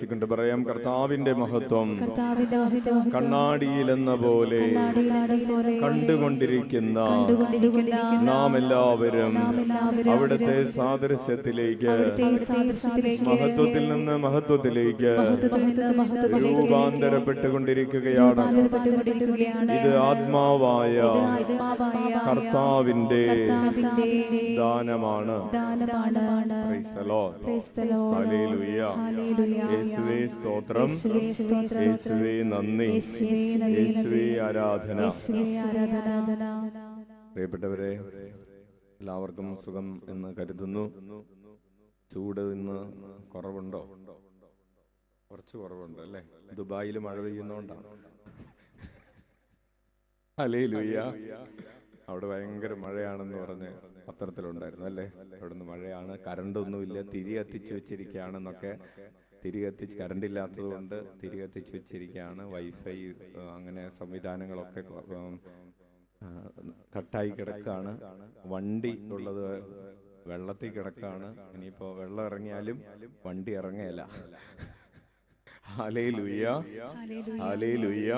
കൊണ്ട് പറയാം, കർത്താവിന്റെ മഹത്വം കണ്ണാടിയിലെന്ന പോലെ കണ്ടുകൊണ്ടിരിക്കുന്ന നാം എല്ലാവരും അവിടുത്തെ സാദൃശ്യത്തിലേക്ക്, മഹത്വത്തിൽ നിന്ന് മഹത്വത്തിലേക്ക് രൂപാന്തരപ്പെട്ടുകൊണ്ടിരിക്കുകയാണ്. ഇത് ആത്മാവായ കർത്താവിന്റെ ദാനമാണ്. യേശുവേ സ്തോത്രം, യേശുവേ നന്ദി, യേശുവേ ആരാധന. പ്രിയപ്പെട്ടവരെ, എല്ലാവർക്കും സുഖം എന്ന് കരുതുന്നു. ചൂട് ഇന്ന് കുറവുണ്ടോ? കുറച്ച് കുറവുണ്ട് അല്ലേ? ദുബായിൽ മഴ പെയ്യുന്നോണ്ടാണ്. ഹല്ലേലൂയ. അവിടെ ഭയങ്കര മഴയാണെന്ന് പറഞ്ഞ് പത്രത്തിലുണ്ടായിരുന്നു അല്ലേ? അവിടുന്ന് മഴയാണ്, കറണ്ടൊന്നുമില്ല, തിരി കത്തിച്ചു വെച്ചിരിക്കുകയാണെന്നൊക്കെ. തിരി കത്തിച്ച്, കറണ്ട് ഇല്ലാത്തത് കൊണ്ട് തിരി കത്തിച്ചു വെച്ചിരിക്കുകയാണ്. വൈഫൈ അങ്ങനെ സംവിധാനങ്ങളൊക്കെ കട്ടായി കിടക്കാണ്. വണ്ടി ഉള്ളത് വെള്ളത്തിൽ കിടക്കാണ്. ഇനിയിപ്പോ വെള്ളം ഇറങ്ങിയാലും വണ്ടി ഇറങ്ങയില്ല. Hallelujah, hallelujah.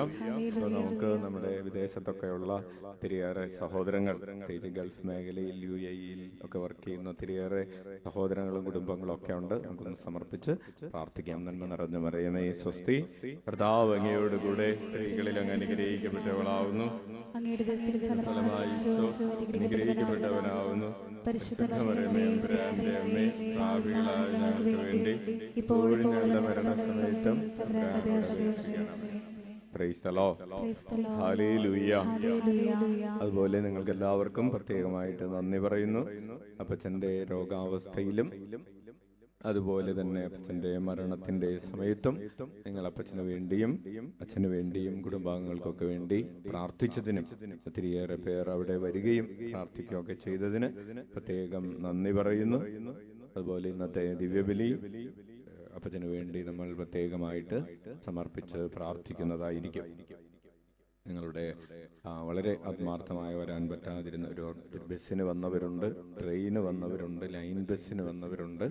നമുക്ക് നമ്മുടെ വിദേശത്തൊക്കെയുള്ള ഒത്തിരിയേറെ സഹോദരങ്ങൾ, പ്രത്യേകിച്ച് ഗൾഫ് മേഖലയിൽ, UAE ഒക്കെ വർക്ക് ചെയ്യുന്ന ഒത്തിരിയേറെ സഹോദരങ്ങളും കുടുംബങ്ങളും ഒക്കെ ഉണ്ട്. നമുക്കൊന്ന് സമർപ്പിച്ച് പ്രാർത്ഥിക്കാം. നന്മ നിറഞ്ഞ മറിയമേ സ്വസ്തി, കർത്താവ് അങ്ങയോട് കൂടെ സ്ത്രീകളിൽ അങ്ങ് അനുഗ്രഹിക്കപ്പെട്ടവളാവുന്നു, അനുഗ്രഹിക്കപ്പെട്ടവനാവുന്നു. വേണ്ടി ഇപ്പോഴും ഞങ്ങളുടെ മരണസമയത്തും അതുപോലെ നിങ്ങൾക്ക് എല്ലാവർക്കും പ്രത്യേകമായിട്ട് നന്ദി പറയുന്നു. അപ്പച്ചന്റെ രോഗാവസ്ഥയിലും അതുപോലെ തന്നെ അപ്പച്ചന്റെ മരണത്തിന്റെ സമയത്തും നിങ്ങൾ അപ്പച്ചന് വേണ്ടിയും അച്ഛന് വേണ്ടിയും കുടുംബാംഗങ്ങൾക്കൊക്കെ വേണ്ടി പ്രാർത്ഥിച്ചതിനും ഒത്തിരിയേറെ പേർ അവിടെ വരികയും പ്രാർത്ഥിക്കുകയൊക്കെ ചെയ്തതിന് പ്രത്യേകം നന്ദി പറയുന്നു. അതുപോലെ ഇന്നത്തെ ദിവ്യബലി അപ്പച്ചന് വേണ്ടി നമ്മൾ പ്രത്യേകമായിട്ട് സമർപ്പിച്ച് പ്രാർത്ഥിക്കുന്നതായിരിക്കും. നിങ്ങളുടെ വളരെ ആത്മാർത്ഥമായി വരാൻ പറ്റാതിരുന്ന ഒരു ബസ്സിന് വന്നവരുണ്ട്, ട്രെയിന് വന്നവരുണ്ട്, ലൈൻ ബസ്സിന് വന്നവരുണ്ട്.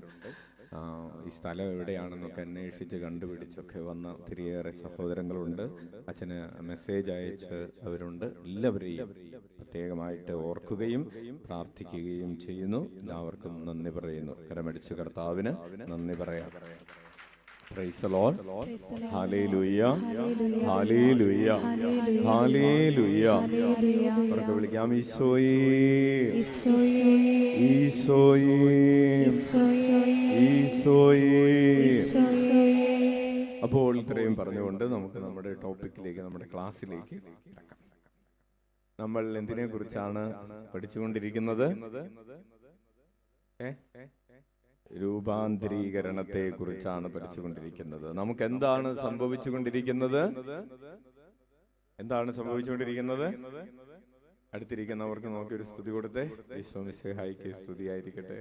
ഈ സ്ഥലം എവിടെയാണെന്നൊക്കെ അന്വേഷിച്ച് കണ്ടുപിടിച്ചൊക്കെ വന്ന ഒത്തിരിയേറെ സഹോദരങ്ങളുണ്ട്. അച്ഛന് മെസ്സേജ് അയച്ച് അവരുണ്ട്. എല്ലാവരെയും പ്രത്യേകമായിട്ട് ഓർക്കുകയും പ്രാർത്ഥിക്കുകയും ചെയ്യുന്നു. എല്ലാവർക്കും നന്ദി പറയുന്നു. കരമടിച്ച് കർത്താവിന് നന്ദി പറയാം. Praise the Lord. Hallelujah. Hallelujah. Hallelujah. അവർക്ക് വിളിക്കാം, ഈശോയേ, ഈശോയേ, ഈശോയേ. അപ്പോൾ ഇത്രയും പറഞ്ഞുകൊണ്ട് നമുക്ക് നമ്മുടെ ടോപ്പിക്കിലേക്ക്, നമ്മുടെ ക്ലാസ്സിലേക്ക് കിടക്കാം. നമ്മൾ എന്തിനെ കുറിച്ചാണ് പഠിച്ചുകൊണ്ടിരിക്കുന്നത്? രൂപാന്തരീകരണത്തെ കുറിച്ചാണ് പഠിച്ചുകൊണ്ടിരിക്കുന്നത്. നമുക്ക് എന്താണ് സംഭവിച്ചുകൊണ്ടിരിക്കുന്നത്? എന്താണ് സംഭവിച്ചുകൊണ്ടിരിക്കുന്നത്? അടുത്തിരിക്കുന്നവർക്ക് നോക്കി ഒരു സ്തുതി കൊടുത്തേ. ഈശോ മിശിഹായിക്ക് സ്തുതിയായിരിക്കട്ടെ.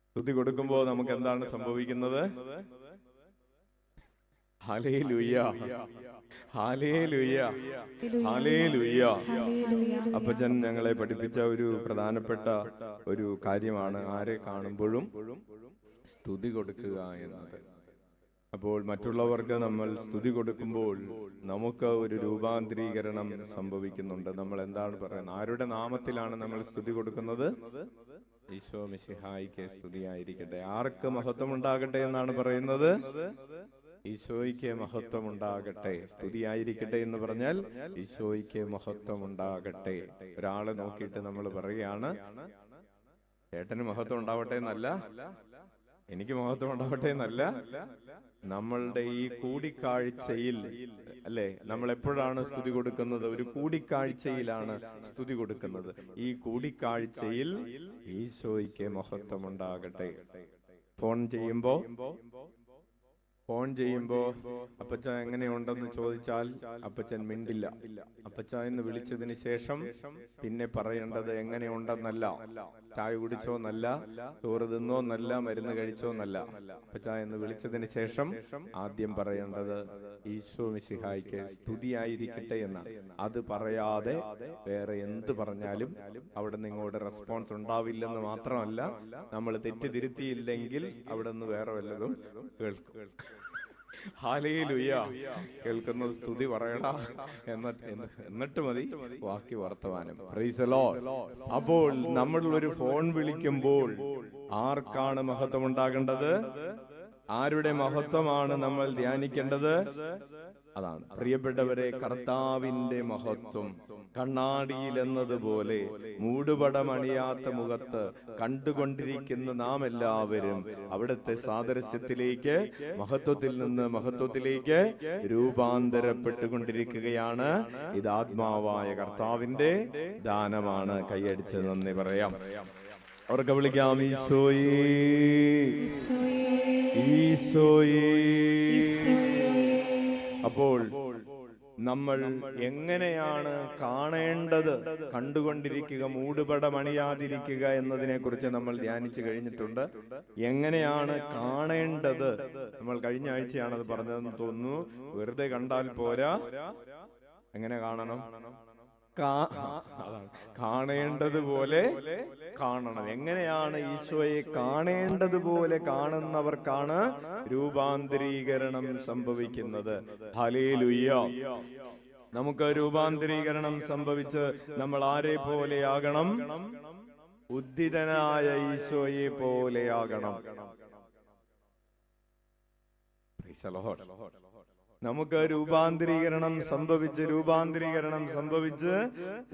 സ്തുതി കൊടുക്കുമ്പോൾ നമുക്ക് എന്താണ് സംഭവിക്കുന്നത്? Hallelujah, hallelujah, hallelujah. അപ്പച്ചൻ ഞങ്ങളെ പഠിപ്പിച്ച ഒരു പ്രധാനപ്പെട്ട ഒരു കാര്യമാണ് ആരെ കാണുമ്പോഴും സ്തുതി കൊടുക്കുക എന്നത്. അപ്പോൾ മറ്റുള്ളവർക്ക് നമ്മൾ സ്തുതി കൊടുക്കുമ്പോൾ നമുക്ക് ഒരു രൂപാന്തരീകരണം സംഭവിക്കുന്നുണ്ട്. നമ്മൾ എന്താണ് പറയുന്നത്? ആരുടെ നാമത്തിലാണ് നമ്മൾ സ്തുതി കൊടുക്കുന്നത്? ഈശോ മിശിഹായിക്ക് സ്തുതിയായിരിക്കട്ടെ. ആർക്ക് മഹത്വം ഉണ്ടാകട്ടെ എന്നാണ് പറയുന്നത്? ഈശോയ്ക്ക് മഹത്വം ഉണ്ടാകട്ടെ. സ്തുതിയായിരിക്കട്ടെ എന്ന് പറഞ്ഞാൽ ഈശോയ്ക്ക് മഹത്വം ഉണ്ടാകട്ടെ. ഒരാളെ നോക്കിയിട്ട് നമ്മൾ പറയുകയാണ്, ചേട്ടന് മഹത്വം ഉണ്ടാവട്ടെ എന്നല്ല, എനിക്ക് മഹത്വം ഉണ്ടാവട്ടെ എന്നല്ല. നമ്മളുടെ ഈ കൂടിക്കാഴ്ചയിൽ അല്ലെ, നമ്മൾ എപ്പോഴാണ് സ്തുതി കൊടുക്കുന്നത്? ഒരു കൂടിക്കാഴ്ചയിലാണ് സ്തുതി കൊടുക്കുന്നത്. ഈ കൂടിക്കാഴ്ചയിൽ ഈശോയ്ക്ക് മഹത്വം ഉണ്ടാകട്ടെ. ഫോൺ ചെയ്യുമ്പോ ഫോൺ ചെയ്യുമ്പോ അപ്പച്ച എങ്ങനെയുണ്ടെന്ന് ചോദിച്ചാൽ അപ്പച്ചൻ മിണ്ടില്ല. അപ്പച്ച എന്ന് വിളിച്ചതിന് ശേഷം പിന്നെ പറയേണ്ടത് എങ്ങനെയുണ്ടെന്നല്ല, ചായ കുടിച്ചോന്നല്ല, ചോറ് തിന്നോന്നല്ല, മരുന്ന് കഴിച്ചോന്നല്ല. അപ്പച്ച എന്ന് വിളിച്ചതിന് ശേഷം ആദ്യം പറയേണ്ടത് ഈശോ മിശിഹായ്ക്ക് സ്തുതിയായിരിക്കട്ടെ എന്ന. അത് പറയാതെ വേറെ എന്ത് പറഞ്ഞാലും അവിടെ നിങ്ങളുടെ റെസ്പോൺസ് ഉണ്ടാവില്ലെന്ന് മാത്രമല്ല, നമ്മൾ തെറ്റിതിരുത്തിയില്ലെങ്കിൽ അവിടെ നിന്ന് വേറെ വല്ലതും കേൾക്കും. ഹല്ലേലൂയ. കേൾക്കുന്നത് സ്തുതി പറയടാ എന്നിട്ട് മതി ബാക്കി വർത്തമാനം. Price the Lord. അപ്പോൾ നമ്മൾ ഒരു ഫോൺ വിളിക്കുമ്പോൾ ആർക്കാണ് മഹത്വം ഉണ്ടാകേണ്ടത്? ആരുടെ മഹത്വമാണ് നമ്മൾ ധ്യാനിക്കേണ്ടത്? അതാണ് പ്രിയപ്പെട്ടവരെ, കർത്താവിന്റെ മഹത്വം. കണ്ണാടിയിൽ എന്നതുപോലെ മൂടുപടമണിയാത്ത മുഖത്ത് കണ്ടുകൊണ്ടിരിക്കുന്ന നാം എല്ലാവരും അവിടുത്തെ സാദൃശ്യത്തിലേക്ക്, മഹത്വത്തിൽ നിന്ന് മഹത്വത്തിലേക്ക് രൂപാന്തരപ്പെട്ടുകൊണ്ടിരിക്കുകയാണ്. ഇത് ആത്മാവായ കർത്താവിന്റെ ദാനമാണ്. കൈയടിച്ച് നന്ദി പറയാം. അവർക്ക് വിളിക്കാം, ഈശോയേ, ഈശോയേ. അപ്പോൾ നമ്മൾ എങ്ങനെയാണ് കാണേണ്ടത്? കണ്ടുകൊണ്ടിരിക്കുക, മൂടുപടമണിയാതിരിക്കുക എന്നതിനെ കുറിച്ച് നമ്മൾ ധ്യാനിച്ചു കഴിഞ്ഞിട്ടുണ്ട്. എങ്ങനെയാണ് കാണേണ്ടത്? നമ്മൾ കഴിഞ്ഞ ആഴ്ചയാണത് പറഞ്ഞതെന്ന് തോന്നുന്നു. വെറുതെ കണ്ടാൽ പോരാ, എങ്ങനെ കാണണം? കാണേണ്ടതുപോലെ കാണണം. എങ്ങനെയാണ് ഈശോയെ കാണേണ്ടതുപോലെ കാണുന്നവർക്കാണ് രൂപാന്തരീകരണം സംഭവിക്കുന്നത്. ഹല്ലേലൂയ. നമുക്ക് രൂപാന്തരീകരണം സംഭവിച്ച് നമ്മൾ ആരെ പോലെയാകണം? ഉദ്ധിതനായ ഈശോയെ പോലെയാകണം. Price the Lord. നമുക്ക് രൂപാന്തരീകരണം സംഭവിച്ച്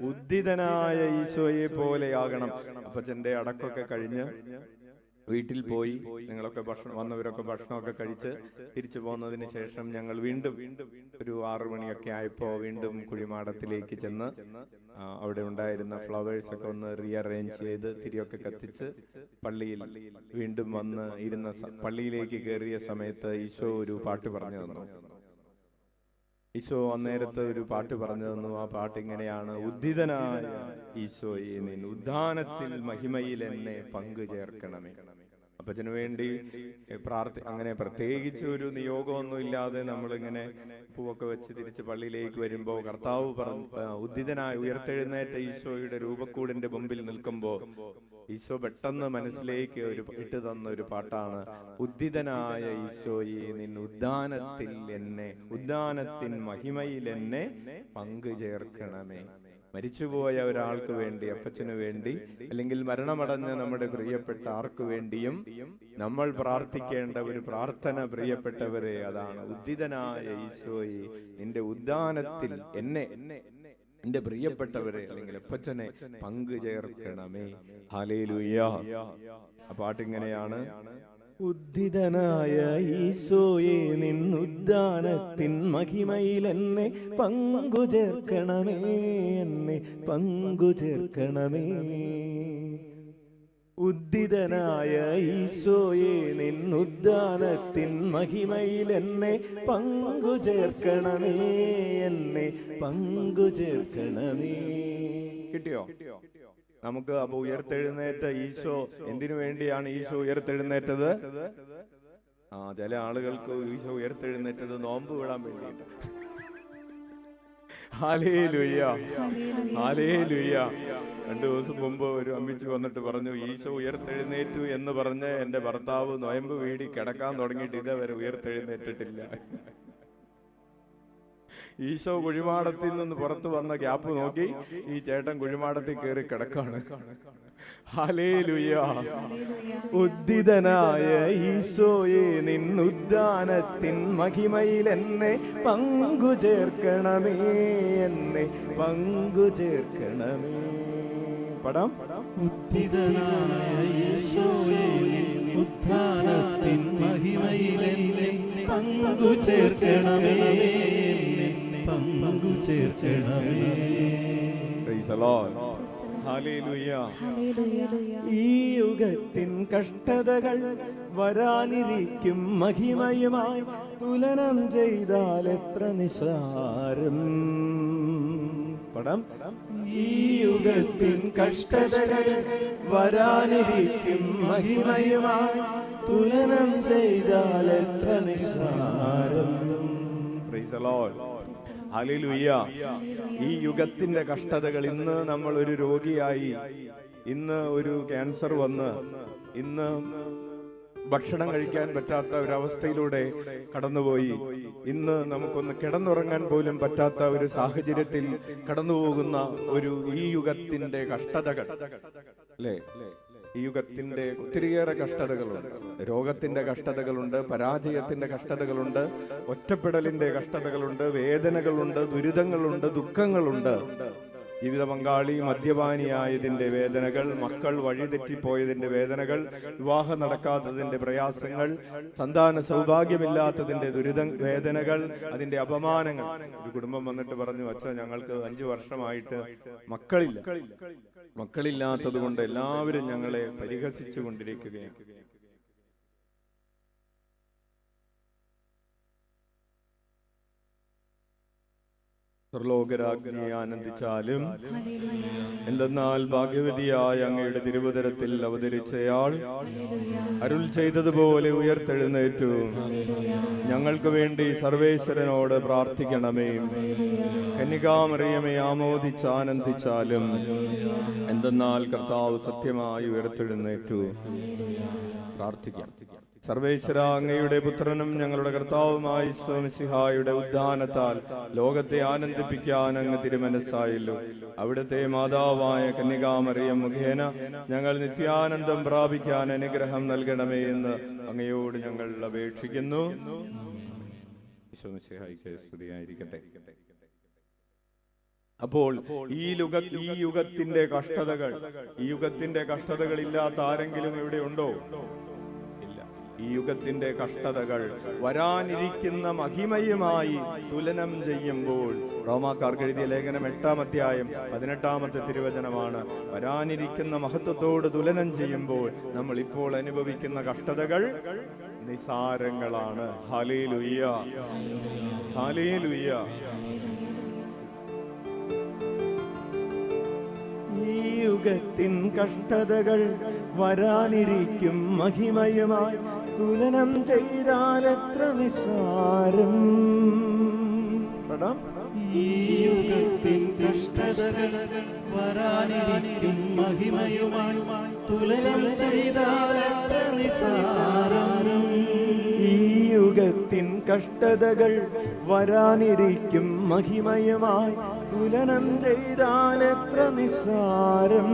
ഉദ്ധിതനായ ഈശോയെ പോലെയാകണം. അപ്പച്ചന്റെ അടക്കമൊക്കെ കഴിഞ്ഞ് വീട്ടിൽ പോയി നിങ്ങളൊക്കെ വന്നവരൊക്കെ ഭക്ഷണമൊക്കെ കഴിച്ച് തിരിച്ചു പോകുന്നതിന് ശേഷം ഞങ്ങൾ വീണ്ടും ഒരു 6 മണിയൊക്കെ ആയപ്പോ വീണ്ടും കുഴിമാടത്തിലേക്ക് ചെന്ന് അവിടെ ഉണ്ടായിരുന്ന ഫ്ലവേഴ്സ് ഒക്കെ ഒന്ന് റീഅറേഞ്ച് ചെയ്ത് തിരിയൊക്കെ കത്തിച്ച് പള്ളിയിൽ വീണ്ടും വന്ന് ഇരുന്ന പള്ളിയിലേക്ക് കയറിയ സമയത്ത് ഈശോ ഒരു പാട്ട് പറഞ്ഞു തന്നു. ഈശോ അന്നേരത്തെ ഒരു പാട്ട് പറഞ്ഞു തന്നു. ആ പാട്ട് ഇങ്ങനെയാണ്: ഉദ്ധിതനായ ഈശോയെ, നിൻ ഉദ്ധാനത്തിൽ മഹിമയിൽ എന്നെ പങ്കു ചേർക്കണമേ. അപ്പച്ചന് വേണ്ടി അങ്ങനെ പ്രത്യേകിച്ച് ഒരു നിയോഗമൊന്നും ഇല്ലാതെ നമ്മളിങ്ങനെ പൂവൊക്കെ വെച്ച് തിരിച്ച് പള്ളിയിലേക്ക് വരുമ്പോൾ കർത്താവ് ഉദ്ധിതനായ ഉയർത്തെഴുന്നേറ്റ ഈശോയുടെ രൂപക്കൂടിന്റെ മുമ്പിൽ നിൽക്കുമ്പോൾ ഈശോ പെട്ടെന്ന് മനസ്സിലേക്ക് ഇട്ട് തന്ന ഒരു പാട്ടാണ്: ഉദ്ധിതനായ ഈശോയെ, നിൻ ഉദ്ധാനത്തിൻ മഹിമയിൽ എന്നെ പങ്കു ചേർക്കണമേ. മരിച്ചുപോയ ഒരാൾക്ക് വേണ്ടി, അപ്പച്ചന് വേണ്ടി, അല്ലെങ്കിൽ മരണമടഞ്ഞ നമ്മുടെ പ്രിയപ്പെട്ട ആർക്കു വേണ്ടിയും നമ്മൾ പ്രാർത്ഥിക്കേണ്ട ഒരു പ്രാർത്ഥന, പ്രിയപ്പെട്ടവരെ, അതാണ്: ഉദ്ധിതനായ ഈശോയെ, നിന്റെ ഉദ്ധാനത്തിൽ എന്റെ പ്രിയപ്പെട്ടവരെ അല്ലെങ്കിൽ അപ്പച്ചനെ പങ്കു ചേർക്കണമേ. ഹല്ലേലൂയ. ആ പാട്ടിങ്ങനെയാണ്: ഉദ്ധിതനായ ഈശോയെ, നിൻ ഉദ്ധാനത്തിൻ മഹിമയിൽ എന്നെ പങ്കു ചേർക്കണമേ, എന്നെ പങ്കു ചേർക്കണമേ. ഉദ്ധിതനായ ഈശോയെ, നിൻ ഉദ്ധാനത്തിൻ മഹിമയിൽ എന്നെ പങ്കു ചേർക്കണമേ, എന്നെ പങ്കു ചേർക്കണമേ. കിട്ടിയോ? നമുക്ക് അപ്പൊ ഉയർത്തെഴുന്നേറ്റ ഈശോ, എന്തിനു വേണ്ടിയാണ് ഈശോ ഉയർത്തെഴുന്നേറ്റത്? ചില ആളുകൾക്ക് ഈശോ ഉയർത്തെഴുന്നേറ്റത് നോമ്പ് വിടാൻ വേണ്ടിയിട്ട്. Hallelujah, hallelujah. 2 ദിവസം മുമ്പ് ഒരു അമ്മിച്ചു വന്നിട്ട് പറഞ്ഞു, ഈശോ ഉയർത്തെഴുന്നേറ്റു എന്ന് പറഞ്ഞ് എന്റെ ഭർത്താവ് നൊയമ്പ് വീടി കിടക്കാൻ തുടങ്ങിയിട്ട് ഇതേവരെ ഉയർത്തെഴുന്നേറ്റിട്ടില്ല. ഈശോ കുഴിമാടത്തിൽ നിന്ന് പുറത്തു വന്ന ഗ്യാപ്പ് നോക്കി ഈ ചേട്ടൻ കുഴിമാടത്തിൽ കയറി കിടക്കാണ്. ഹല്ലേലൂയ. ഉദ്ധിതനായ ഈശോയെ, നിൻ ഉദ്ധാനത്തിൻ മഹിമയിൽ എന്നെ പങ്കു ചേർക്കണമേ, എന്നെ പങ്കു ചേർക്കണമേ. പടം: ഉദ്ധിതനായ ഈശോയെ, നിൻ ഉദ്ധാനത്തിൻ മഹിമയിൽ എന്നെ പങ്കു ചേർക്കണമേ, എന്നെ പങ്കു ചേർക്കണമേ. Praise the Lord. ഹല്ലേലൂയ. ഈ യുഗത്തിൻ കഷ്ടതകൾ വരാനിരിക്കും മഹിമയുമായി തുലനം ചെയ്താൽ എത്ര നിസ്സാരം. പടം. ഈ യുഗത്തിൻ കഷ്ടതകൾ വരാനിരിക്കും മഹിമയുമായി തുലനം ചെയ്താൽ എത്ര നിസ്സാരം. Praise the Lord. ഹല്ലേലൂയ. ഈ യുഗത്തിന്റെ കഷ്ടതകൾ, ഇന്ന് നമ്മൾ ഒരു രോഗിയായി, ഇന്ന് ഒരു ക്യാൻസർ വന്ന്, ഇന്ന് ഭക്ഷണം കഴിക്കാൻ പറ്റാത്ത ഒരവസ്ഥയിലൂടെ കടന്നുപോയി, ഇന്ന് നമുക്കൊന്ന് കിടന്നുറങ്ങാൻ പോലും പറ്റാത്ത ഒരു സാഹചര്യത്തിൽ കടന്നുപോകുന്ന ഈ യുഗത്തിന്റെ കഷ്ടതകൾ അല്ലേ? ഈ യുഗത്തിന്റെ ഒത്തിരിയേറെ കഷ്ടതകളുണ്ട്. രോഗത്തിന്റെ കഷ്ടതകളുണ്ട്, പരാജയത്തിന്റെ കഷ്ടതകളുണ്ട്, ഒറ്റപ്പെടലിന്റെ കഷ്ടതകളുണ്ട്, വേദനകളുണ്ട്, ദുരിതങ്ങളുണ്ട്, ദുഃഖങ്ങളുണ്ട്. ജീവിത പങ്കാളി മദ്യപാനിയായതിന്റെ വേദനകൾ, മക്കൾ വഴിതെറ്റിപ്പോയതിന്റെ വേദനകൾ, വിവാഹം നടക്കാത്തതിന്റെ പ്രയാസങ്ങൾ, സന്താന സൗഭാഗ്യമില്ലാത്തതിന്റെ വേദനകൾ, അതിന്റെ അപമാനങ്ങൾ. ഒരു കുടുംബം വന്നിട്ട് പറഞ്ഞു, അച്ഛാ ഞങ്ങൾക്ക് 5 വർഷമായിട്ട് മക്കളില്ലാത്തത് കൊണ്ട് എല്ലാവരും ഞങ്ങളെ പരിഹസിച്ചു കൊണ്ടിരിക്കുകയാണ്. സ്വർലോകരാജ്ഞിയെ ആനന്ദിച്ചാലും, എന്തെന്നാൽ ഭാഗ്യവതിയായ അങ്ങയുടെ തിരുവതരത്തിൽ അവതരിച്ചയാൾ അരുൾ ചെയ്തതുപോലെ ഉയർത്തെഴുന്നേറ്റു. ഞങ്ങൾക്ക് വേണ്ടി സർവേശ്വരനോട് പ്രാർത്ഥിക്കണമേ. കന്യകാമറിയമേ ആമോദിച്ച് ആനന്ദിച്ചാലും, എന്തെന്നാൽ കർത്താവ് സത്യമായി ഉയർത്തെഴുന്നേറ്റു. പ്രാർത്ഥിക്കാം. സർവേശ്വര, അങ്ങയുടെ പുത്രനും ഞങ്ങളുടെ കർത്താവുമായ ഈശോ മിശിഹായുടെ ഉദ്ധാനത്താൽ ലോകത്തെ ആനന്ദിപ്പിക്കാൻ അങ്ങ് തിരുമനസ്സായല്ലോ. അവിടുത്തെ മാതാവായ കന്യകാമറിയം മുഖേന ഞങ്ങൾ നിത്യാനന്ദം പ്രാപിക്കാൻ അനുഗ്രഹം നൽകണമേ എന്ന് അങ്ങയോട് ഞങ്ങൾ അപേക്ഷിക്കുന്നു. ഈശോ മിശിഹായ്ക്ക് സ്തുതിയായിരിക്കട്ടെ. അപ്പോൾ ഈ യുഗത്തിന്റെ കഷ്ടതകൾ ഇല്ലാത്ത ആരെങ്കിലും ഇവിടെ ഉണ്ടോ? ഈ യുഗത്തിന്റെ കഷ്ടതകൾ വരാനിരിക്കുന്ന മഹിമയുമായി തുലനം ചെയ്യുമ്പോൾ, റോമാക്കാർക്ക് എഴുതിയ ലേഖനം 8-ാം അധ്യായം 18-ാമത്തെ തിരുവചനമാണ്. വരാനിരിക്കുന്ന മഹത്വത്തോട് തുലനം ചെയ്യുമ്പോൾ നമ്മൾ ഇപ്പോൾ അനുഭവിക്കുന്ന കഷ്ടതകൾ നിസാരങ്ങളാണ്. Hallelujah, hallelujah. ഈ യുഗത്തിൻ കഷ്ടതകൾ വരാനിരിക്കും മഹിമയുമായി തുലനം ചെയ്താൽ എത്ര നിസ്സാരം. ഈ യുഗത്തിൻ കഷ്ടതകൾ വരാനിരിക്കും മഹിമയുമായി തുലനം ചെയ്താൽ എത്ര നിസ്സാരം. ഈ യുഗത്തിൻ കഷ്ടതകൾ വരാനിരിക്കും മഹിമയുമായി തുലനം ചെയ്താൽ എത്ര നിസ്സാരം.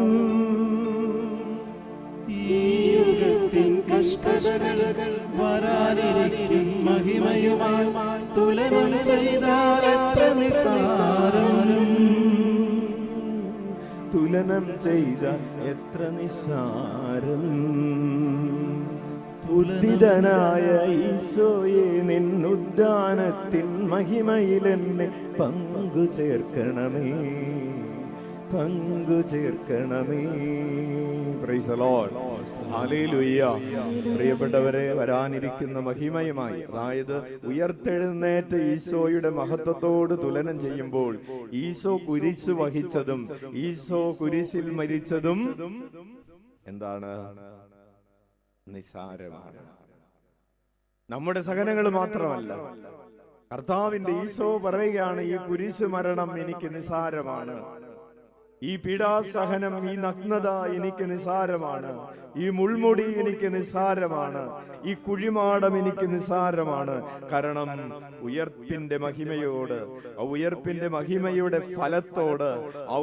ഈ യുഗത്തിൻ കഷ്ടതകൾ വരാനിരിക്കും മഹിമയുമായി തുലനം ചെയ്താൽ എത്ര നിസ്സാരം. തുലനം ചെയ്താൽ എത്ര നിസ്സാരം. ഉദ്ധിതനായ ഈശോയെ, നിന്നുദ്ധാനത്തിൻ മഹിമയിലെന്നെ പങ്കു ചേർക്കണമേ. Praise the Lord. ഹല്ലേലൂയ. പ്രിയപ്പെട്ടവരെ, വരാനിരിക്കുന്ന മഹിമയുമായി, അതായത് ഉയർത്തെഴുന്നേറ്റ് ഈശോയുടെ മഹത്വത്തോട് തുലനം ചെയ്യുമ്പോൾ, ഈശോ കുരിശ് വഹിച്ചതും ഈശോ കുരിശിൽ മരിച്ചതും എന്താണ്? നിസാരമാണ്. നമ്മുടെ സഹനങ്ങൾ മാത്രമല്ല, കർത്താവിന്റെ ഈശോ പറയുകയാണ്, ഈ കുരിശ് മരണം എനിക്ക് നിസാരമാണ്. ഈ പീഡാസഹനം, ഈ നഗ്നത എനിക്ക് നിസാരമാണ്. ഈ മുൾമുടി എനിക്ക് നിസാരമാണ്. ഈ കുഴിമാടം എനിക്ക് നിസാരമാണ്. കാരണം ഉയർപ്പിന്റെ മഹിമയോട്, ഉയർപ്പിന്റെ മഹിമയുടെ ഫലത്തോട്,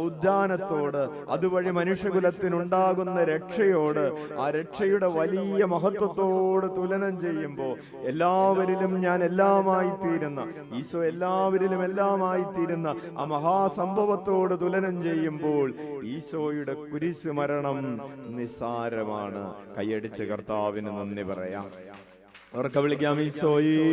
ഉദ്ധാനത്തോട്, അതുവഴി മനുഷ്യകുലത്തിനുണ്ടാകുന്ന രക്ഷയോട്, ആ രക്ഷയുടെ വലിയ മഹത്വത്തോട് തുലനം ചെയ്യുമ്പോൾ, എല്ലാവരിലും ഞാൻ എല്ലാമായി തീരുന്ന, ഈശോ എല്ലാവരിലും എല്ലാമായി തീരുന്ന ആ മഹാസംഭവത്തോട് തുലനം ചെയ്യുമ്പോൾ ഈശോയുടെ കുരിശ് മരണം നിസാരമാണ്. കൈയടിച്ച് കർത്താവിന് നന്ദി പറയാം. ഉറക്കെ വിളിക്കാം ഈശോയേ.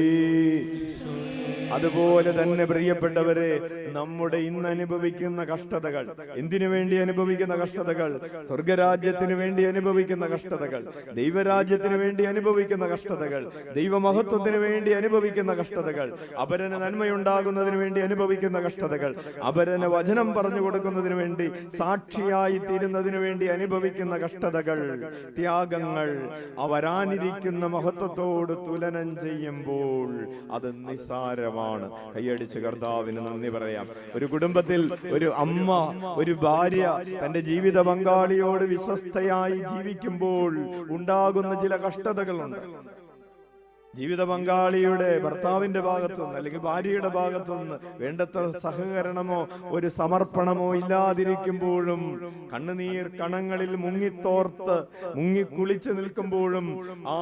അതുപോലെ തന്നെ പ്രിയപ്പെട്ടവരെ, നമ്മുടെ ഇന്ന് അനുഭവിക്കുന്ന കഷ്ടതകൾ, എന്തിനു വേണ്ടി അനുഭവിക്കുന്ന കഷ്ടതകൾ? സ്വർഗരാജ്യത്തിന് വേണ്ടി അനുഭവിക്കുന്ന കഷ്ടതകൾ, ദൈവരാജ്യത്തിന് വേണ്ടി അനുഭവിക്കുന്ന കഷ്ടതകൾ, ദൈവമഹത്വത്തിന് വേണ്ടി അനുഭവിക്കുന്ന കഷ്ടതകൾ, അപരന് നന്മയുണ്ടാകുന്നതിന് വേണ്ടി അനുഭവിക്കുന്ന കഷ്ടതകൾ, അപരന് വചനം പറഞ്ഞു കൊടുക്കുന്നതിന് വേണ്ടി, സാക്ഷിയായി തീരുന്നതിന് വേണ്ടി അനുഭവിക്കുന്ന കഷ്ടതകൾ, ത്യാഗങ്ങൾ, വരാനിരിക്കുന്ന മഹത്വത്തോട് തുലനം ചെയ്യുമ്പോൾ അത് നിസ്സാരമാണ്. കൈയടിച്ച് കർത്താവിന് നന്ദി പറയാം. ഒരു കുടുംബത്തിൽ ഒരു അമ്മ, ഒരു ഭാര്യ തന്റെ ജീവിത പങ്കാളിയോട് വിശ്വസ്തയായി ജീവിക്കുമ്പോൾ ഉണ്ടാകുന്ന ചില കഷ്ടതകളുണ്ട്. ജീവിത പങ്കാളിയുടെ, ഭർത്താവിന്റെ ഭാഗത്തുനിന്ന് അല്ലെങ്കിൽ ഭാര്യയുടെ ഭാഗത്തുനിന്ന് വേണ്ടത്ര സഹകരണമോ ഒരു സമർപ്പണമോ ഇല്ലാതിരിക്കുമ്പോഴും, കണ്ണുനീർ കണങ്ങളിൽ മുങ്ങിക്കുളിച്ച് നിൽക്കുമ്പോഴും ആ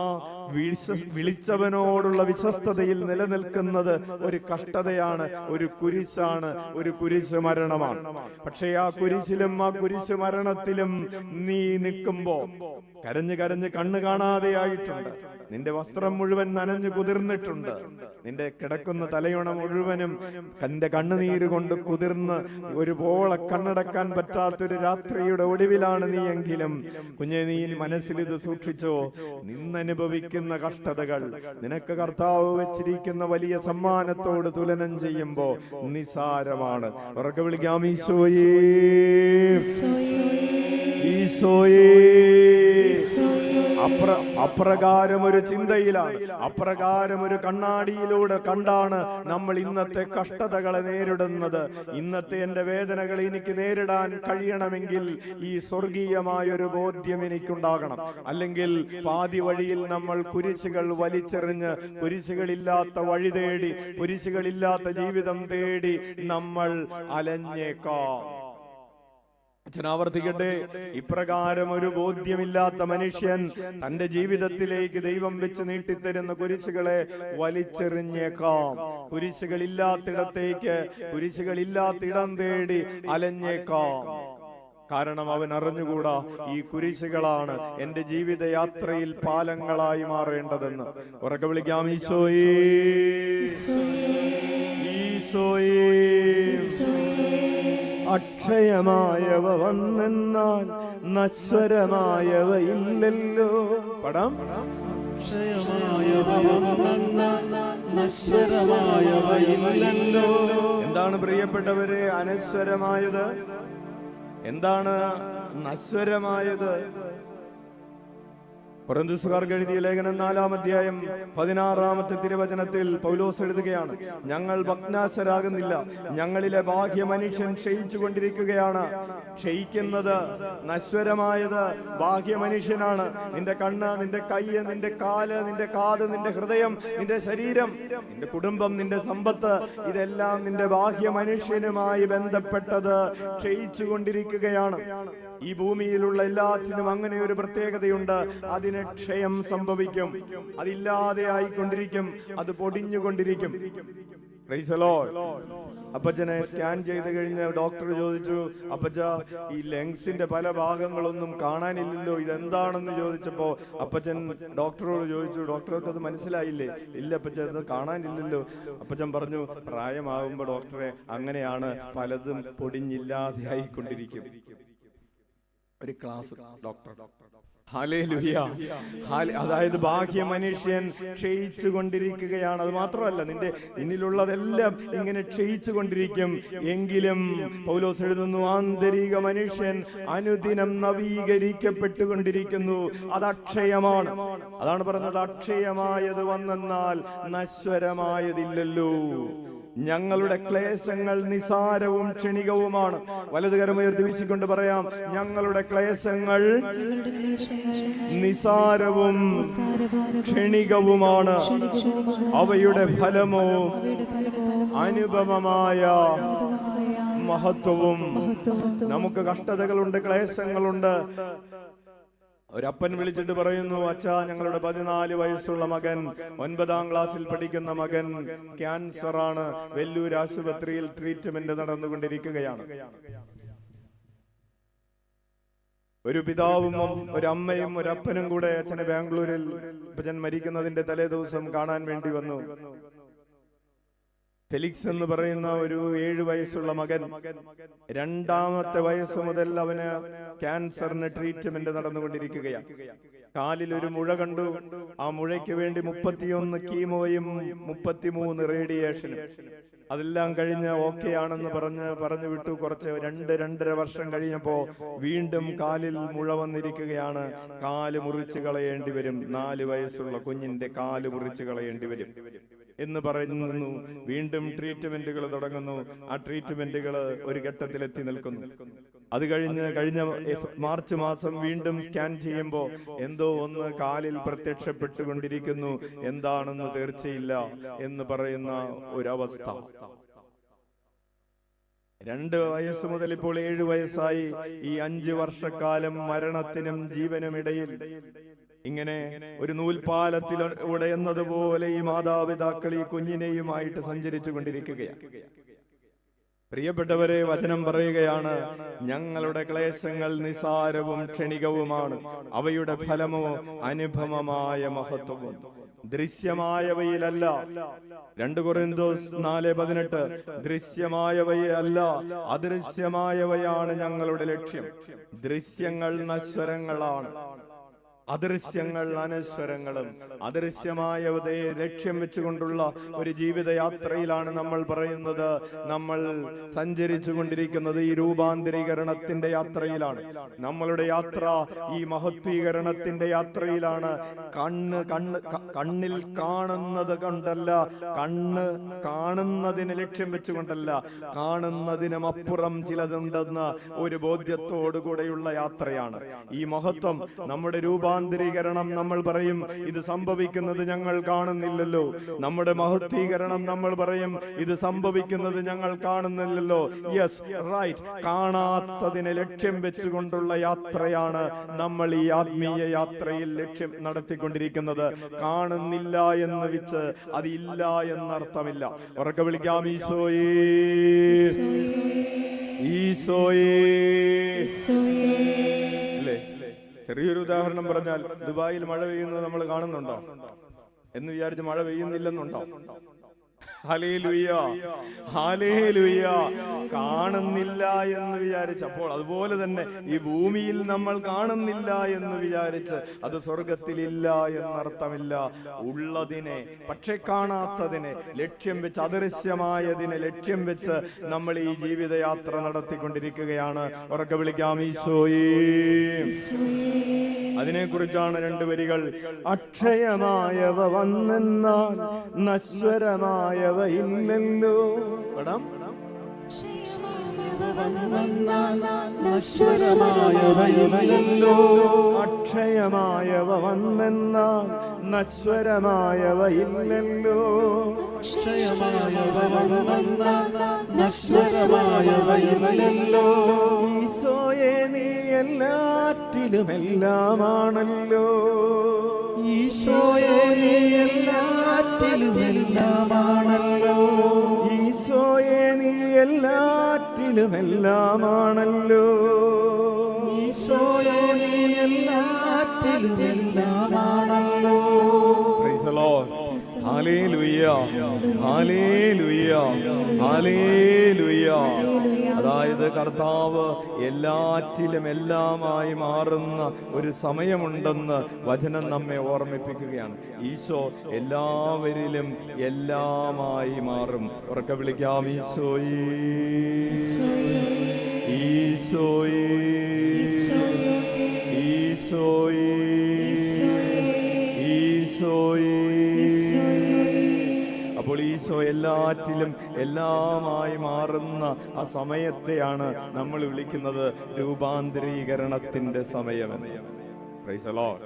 വിളിച്ചവനോടുള്ള വിശ്വസ്തതയിൽ നിലനിൽക്കുന്നത് ഒരു കഷ്ടതയാണ്, ഒരു കുരിശാണ്, ഒരു കുരിശ് മരണമാണ്. പക്ഷേ ആ കുരിശിലും ആ കുരിശ് മരണത്തിലും നീ നിൽക്കുമ്പോ കരഞ്ഞ് കരഞ്ഞ് കണ്ണ് കാണാതെയായിട്ടുണ്ട്, നിന്റെ വസ്ത്രം മുഴുവൻ നനഞ്ഞു കുതിർന്നിട്ടുണ്ട്, നിന്റെ കിടക്കുന്ന തലയുണ മുഴുവനും തന്റെ കണ്ണുനീര് കൊണ്ട് കുതിർന്ന് ഒരുപോലെ കണ്ണടക്കാൻ പറ്റാത്തൊരു രാത്രിയുടെ ഒടുവിലാണ് നീ എങ്കിലും, കുഞ്ഞെ, നീ മനസ്സിൽ ഇത് സൂക്ഷിച്ചോ. നിന്നനുഭവിക്കുന്ന കഷ്ടതകൾ നിനക്ക് കർത്താവ് വെച്ചിരിക്കുന്ന വലിയ സമ്മാനത്തോട് തുലനം ചെയ്യുമ്പോ നിസാരമാണ്. ഉറക്കെ വിളിക്കാം ഈശോയേ, ഈശോയേ. അപ്രകാരം ഒരു ചിന്തയിലാണ്, അപ്രകാരം ഒരു കണ്ണാടിയിലൂടെ കണ്ടാണ് നമ്മൾ ഇന്നത്തെ കഷ്ടതകളെ നേരിടുന്നത്. ഇന്നത്തെ എന്റെ വേദനകൾ എനിക്ക് നേരിടാൻ കഴിയണമെങ്കിൽ ഈ സ്വർഗീയമായൊരു ബോധ്യം എനിക്കുണ്ടാകണം. അല്ലെങ്കിൽ പാതി വഴിയിൽ നമ്മൾ കുരിശുകൾ വലിച്ചെറിഞ്ഞ് കുരിശുകളില്ലാത്ത വഴി തേടി, കുരിശുകളില്ലാത്ത ജീവിതം തേടി നമ്മൾ അലഞ്ഞേക്കാം. അച്ഛൻ ആവർത്തിക്കട്ടെ, ഇപ്രകാരം ഒരു ബോധ്യമില്ലാത്ത മനുഷ്യൻ തന്റെ ജീവിതത്തിലേക്ക് ദൈവം വെച്ച് നീട്ടിത്തരുന്ന കുരിശുകളെ വലിച്ചെറിഞ്ഞേക്കാം. കുരിശുകളില്ലാത്തിടത്തേക്ക്, കുരിശുകളില്ലാത്തിടം തേടി അലഞ്ഞേക്കാം. കാരണം അവൻ അറിഞ്ഞുകൂടാ, ഈ കുരിശുകളാണ് എന്റെ ജീവിതയാത്രയിൽ പാലങ്ങളായി മാറേണ്ടതെന്ന്. ഉറക്കെ വിളിക്കാം ഈശോയേ, ഈശോയേ. അക്ഷയമായവ വന്നെന്നാൽ നശ്വരമായവ ഇല്ലല്ലോ. പടം. അക്ഷയമായവ വന്നെന്നാൽ നശ്വരമായവ ഇല്ലല്ലോ. എന്താണ് പ്രിയപ്പെട്ടവരെ അനശ്വരമായത്? എന്താണ് നശ്വരമായത്? കൊരിന്ത്യർക്കാർക്ക് എഴുതിയ ലേഖനം 4-ാം അധ്യായം 16-ാമത്തെ തിരുവചനത്തിൽ പൗലോസ് എഴുതുകയാണ്, ഞങ്ങൾ ഭഗ്നാശരാകുന്നില്ല, ഞങ്ങളിലെ ബാഹ്യ മനുഷ്യൻ ക്ഷയിച്ചു കൊണ്ടിരിക്കുകയാണ്. ക്ഷയിക്കുന്നത്, നശ്വരമായത് ബാഹ്യ മനുഷ്യനാണ്. നിന്റെ കണ്ണ്, നിന്റെ കൈ, നിന്റെ കാല്, നിന്റെ കാത്, നിന്റെ ഹൃദയം, നിന്റെ ശരീരം, നിന്റെ കുടുംബം, നിന്റെ സമ്പത്ത്, ഇതെല്ലാം നിന്റെ ബാഹ്യ മനുഷ്യനുമായി ബന്ധപ്പെട്ടത് ക്ഷയിച്ചു കൊണ്ടിരിക്കുകയാണ്. ഈ ഭൂമിയിലുള്ള എല്ലാത്തിനും അങ്ങനെ ഒരു പ്രത്യേകതയുണ്ട്, അതിന് ക്ഷയം സംഭവിക്കും, അതില്ലാതെ ആയിക്കൊണ്ടിരിക്കും, അത് പൊടിഞ്ഞുകൊണ്ടിരിക്കും. അപ്പച്ചനെ സ്കാൻ ചെയ്ത് കഴിഞ്ഞ് ഡോക്ടർ ചോദിച്ചു, അപ്പച്ച ഈ ലങ്സിന്റെ പല ഭാഗങ്ങളൊന്നും കാണാനില്ലല്ലോ, ഇതെന്താണെന്ന് ചോദിച്ചപ്പോ അപ്പച്ചൻ ഡോക്ടറോട് ചോദിച്ചു, ഡോക്ടർക്ക് അത് മനസ്സിലായില്ലേ? ഇല്ല അപ്പച്ച, അത് കാണാനില്ലല്ലോ. അപ്പച്ചൻ പറഞ്ഞു, പ്രായമാകുമ്പോ ഡോക്ടറെ അങ്ങനെയാണ്, പലതും പൊടിഞ്ഞില്ലാതെ ആയിക്കൊണ്ടിരിക്കും. ഒരു ക്ലാസ് ഡോക്ടർ. ഹല്ലേലൂയ. അതായത് ബാഹ്യ മനുഷ്യൻ ക്ഷയിച്ചു കൊണ്ടിരിക്കുകയാണ്. അത് മാത്രമല്ല, നിന്റെ പിന്നിലുള്ളതെല്ലാം ഇങ്ങനെ ക്ഷയിച്ചു കൊണ്ടിരിക്കും. എങ്കിലും പൗലോസ് എഴുതുന്നു, ആന്തരിക മനുഷ്യൻ അനുദിനം നവീകരിക്കപ്പെട്ടുകൊണ്ടിരിക്കുന്നു. അത് അക്ഷയമാണ്. അതാണ് പറഞ്ഞത്, അക്ഷയമായത് വന്നെന്നാൽ നശ്വരമായതില്ലല്ലോ. ഞങ്ങളുടെ ക്ലേശങ്ങൾ നിസാരവും ക്ഷണികവുമാണ്. വലതുകരമുയർത്തി വീശിക്കൊണ്ട് പറയാം, ഞങ്ങളുടെ ക്ലേശങ്ങൾ നിസാരവും ക്ഷണികവുമാണ്, അവയുടെ ഫലമോ അനുപമമായ മഹത്വവും. നമുക്ക് കഷ്ടതകളുണ്ട്, ക്ലേശങ്ങളുണ്ട്. ഒരപ്പൻ വിളിച്ചിട്ട് പറയുന്നു, അച്ഛാ, ഞങ്ങളുടെ 14 വയസ്സുള്ള മകൻ, 9-ാം ക്ലാസ്സിൽ പഠിക്കുന്ന മകൻ ക്യാൻസർ ആണ്, വെല്ലൂർ ആശുപത്രിയിൽ ട്രീറ്റ്മെന്റ് നടന്നുകൊണ്ടിരിക്കുകയാണ്. ഒരു പിതാവും ഒരു അമ്മയും ഒരു അപ്പനും കൂടെ അച്ഛനെ ബാംഗ്ലൂരിൽ അച്ഛൻ മരിക്കുന്നതിന്റെ തലേ ദിവസം കാണാൻ വേണ്ടി വന്നു. ഫെലിക്സ് എന്ന് പറയുന്ന ഒരു 7 വയസ്സുള്ള മകൻ, 2ാമത്തെ വയസ്സ് മുതൽ അവന് ക്യാൻസറിന് ട്രീറ്റ്മെന്റ് നടന്നുകൊണ്ടിരിക്കുകയാണ്. കാലിൽ ഒരു മുഴ കണ്ടു. ആ മുഴയ്ക്ക് വേണ്ടി 31 കീമോയും 33 റേഡിയേഷനും. അതെല്ലാം കഴിഞ്ഞ് ഓക്കെ ആണെന്ന് പറഞ്ഞു വിട്ടു. കുറച്ച് 2-2.5 വർഷം കഴിഞ്ഞപ്പോ വീണ്ടും കാലിൽ മുഴ വന്നിരിക്കുകയാണ്. കാല് മുറിച്ചു കളയേണ്ടി വരും. 4 വയസ്സുള്ള കുഞ്ഞിന്റെ കാല് മുറിച്ചു കളയേണ്ടി വരും എന്ന് പറയുന്നു. വീണ്ടും ട്രീറ്റ്മെന്റുകൾ തുടങ്ങുന്നു. ആ ട്രീറ്റ്മെന്റുകൾ ഒരു ഘട്ടത്തിലെത്തി നിൽക്കുന്നു. അത് കഴിഞ്ഞ മാർച്ച് മാസം വീണ്ടും സ്കാൻ ചെയ്യുമ്പോൾ എന്തോ ഒന്ന് കാലിൽ പ്രത്യക്ഷപ്പെട്ടുകൊണ്ടിരിക്കുന്നു. എന്താണെന്ന് തീർച്ചയില്ല എന്ന് പറയുന്ന ഒരവസ്ഥ. 2 വയസ്സ് മുതൽ ഇപ്പോൾ 7 വയസ്സായി. ഈ 5 വർഷക്കാലം മരണത്തിനും ജീവനും ഇടയിൽ ഇങ്ങനെ ഒരു നൂൽപാലത്തിലൂടെ എന്നതുപോലെ ഈ മാതാപിതാക്കൾ ഈ കുഞ്ഞിനെയുമായിട്ട് സഞ്ചരിച്ചു കൊണ്ടിരിക്കുകയാണ്. പ്രിയപ്പെട്ടവരെ, വചനം പറയുകയാണ്, ഞങ്ങളുടെ ക്ലേശങ്ങൾ നിസാരവും ക്ഷണികവുമാണ്, അവയുടെ ഫലമോ അനുപമമായ മഹത്വവും. ദൃശ്യമായവയിലല്ല. 2 കൊരിന്തോസ് 4:18. ദൃശ്യമായവയല്ല, അദൃശ്യമായവയാണ് ഞങ്ങളുടെ ലക്ഷ്യം. ദൃശ്യങ്ങൾ നശ്വരങ്ങളാണ്, അദൃശ്യങ്ങൾ അനശ്വരങ്ങളും. അദൃശ്യമായവയെ ലക്ഷ്യം വെച്ചുകൊണ്ടുള്ള ഒരു ജീവിതയാത്രയിലാണ് നമ്മൾ പറയുന്നത്. നമ്മൾ സഞ്ചരിച്ചു കൊണ്ടിരിക്കുന്നത് ഈ രൂപാന്തരീകരണത്തിന്റെ യാത്രയിലാണ്. നമ്മളുടെ യാത്ര ഈ മഹത്വീകരണത്തിന്റെ യാത്രയിലാണ്. കണ്ണിൽ കാണുന്നത് കൊണ്ടല്ല, കണ്ണ് കാണുന്നതിന് ലക്ഷ്യം വെച്ചുകൊണ്ടല്ല, കാണുന്നതിനും അപ്പുറം ചിലതുണ്ടെന്ന ഒരു ബോധ്യത്തോടുകൂടെയുള്ള യാത്രയാണ് ഈ മഹത്വം. നമ്മുടെ രൂപാന്തരീകരണം നമ്മൾ പറയും, ഇത് സംഭവിക്കുന്നത് ഞങ്ങൾ കാണുന്നില്ലല്ലോ. നമ്മുടെ മഹത്വീകരണം നമ്മൾ പറയും, ഇത് സംഭവിക്കുന്നത് ഞങ്ങൾ കാണുന്നില്ലല്ലോ. Yes, right. കാണാത്തതിനെ ലക്ഷ്യം വെച്ചുകൊണ്ടുള്ള യാത്രയാണ് നമ്മൾ ഈ ആത്മീയ യാത്രയിൽ ലക്ഷ്യം നടത്തിക്കൊണ്ടിരിക്കുന്നത്. കാണുന്നില്ല എന്ന് വെച്ച് അതില്ല എന്നർത്ഥമില്ല. ഉറക്കെ വിളിക്കാം, ഈശോയേ, ഈശോയേ. അല്ലേ? ചെറിയൊരു ഉദാഹരണം പറഞ്ഞാൽ, ദുബായിൽ മഴ പെയ്യുന്നത് നമ്മൾ കാണുന്നുണ്ടോ എന്ന് വിചാരിച്ച് മഴ പെയ്യുന്നില്ലെന്നുണ്ടോ? Hallelujah, hallelujah. കാണുന്നില്ല എന്ന് വിചാരിച്ചപ്പോൾ, അതുപോലെ തന്നെ ഈ ഭൂമിയിൽ നമ്മൾ കാണുന്നില്ല എന്ന് വിചാരിച്ച് അത് സ്വർഗത്തിലില്ല എന്നർത്ഥമില്ല. ഉള്ളതിനെ പക്ഷെ കാണാത്തതിനെ ലക്ഷ്യം വെച്ച്, അദൃശ്യമായതിനെ ലക്ഷ്യം വെച്ച് നമ്മൾ ഈ ജീവിതയാത്ര നടത്തിക്കൊണ്ടിരിക്കുകയാണ്. ഉറക്കെ വിളിക്കാം, ഈശോയേ. അതിനെക്കുറിച്ചാണ് 2 വരികൾ. അക്ഷയമായവ വന്നെന്നാൽ നശ്വരമായവ ഇല്ലല്ലോ. നശ്വരമായവയില്ലല്ലോ. അക്ഷയമായവ വന്നെന്നാൽ നശ്വരമായവയില്ലല്ലോ. അക്ഷയമായവ വന്നെന്നാൽ നശ്വരമായവയില്ലല്ലോ. ഈശോയെ, നീ എല്ലാറ്റിലും എല്ലാമാണല്ലോ. ഈശോയെ, നീ എല്ലാറ്റിലും എല്ലാമാണല്ലോ. ഈശോയെ, നീ എല്ലാറ്റിലും എല്ലാമാണല്ലോ. ഈശോയെ, നീ എല്ലാറ്റിലും എല്ലാമാണല്ലോ. Praise the Lord. Hallelujah, hallelujah, hallelujah. അതായത് കർത്താവ് എല്ലാറ്റിലും എല്ലാമായി മാറുന്ന ഒരു സമയമുണ്ടെന്ന് വചനം നമ്മെ ഓർമ്മിപ്പിക്കുകയാണ്. ഈശോ എല്ലാവരിലും എല്ലാമായി മാറും. ഉറക്കെ വിളിക്കാം, ഈശോയേ, ഈശോയേ, ഈശോയേ, ഈശോയേ. അപ്പോൾ ഈശോ എല്ലാറ്റിലും എല്ലാമായി മാറുന്ന ആ സമയത്തെയാണ് നമ്മൾ വിളിക്കുന്നത് രൂപാന്തരീകരണത്തിന്റെ സമയം. Price the Lord.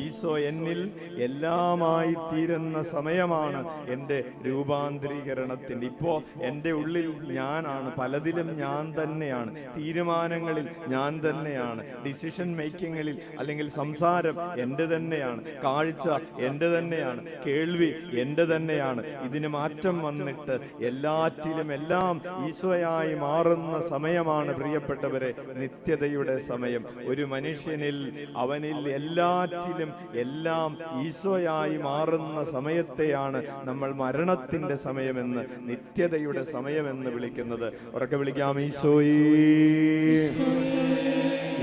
ഈശോ എന്നിൽ എല്ലാമായി തീരുന്ന സമയമാണ് എൻ്റെ രൂപാന്തരീകരണത്തിൻ്റെ. ഇപ്പോൾ എൻ്റെ ഉള്ളിൽ ഞാനാണ്, പലതിലും ഞാൻ തന്നെയാണ്, തീരുമാനങ്ങളിൽ ഞാൻ തന്നെയാണ്, ഡിസിഷൻ മേക്കിങ്ങിൽ അല്ലെങ്കിൽ സംസാരം എൻ്റെ തന്നെയാണ്, കാഴ്ച എൻ്റെ തന്നെയാണ്, കേൾവി എൻ്റെ തന്നെയാണ്. ഇതിന് മാറ്റം വന്നിട്ട് എല്ലാറ്റിലും എല്ലാം ഈശോയായി മാറുന്ന സമയമാണ് പ്രിയപ്പെട്ടവരെ നിത്യതയുടെ സമയം. ഒരു മനുഷ്യനിൽ അവനിൽ എല്ലാറ്റിലും എല്ലാം ഈശോയായി മാറുന്ന സമയത്തെയാണ് നമ്മൾ മരണത്തിന്റെ സമയമെന്ന്, നിത്യതയുടെ സമയമെന്ന് വിളിക്കുന്നത്. ഉറക്കെ വിളിക്കാം, ഈശോയേ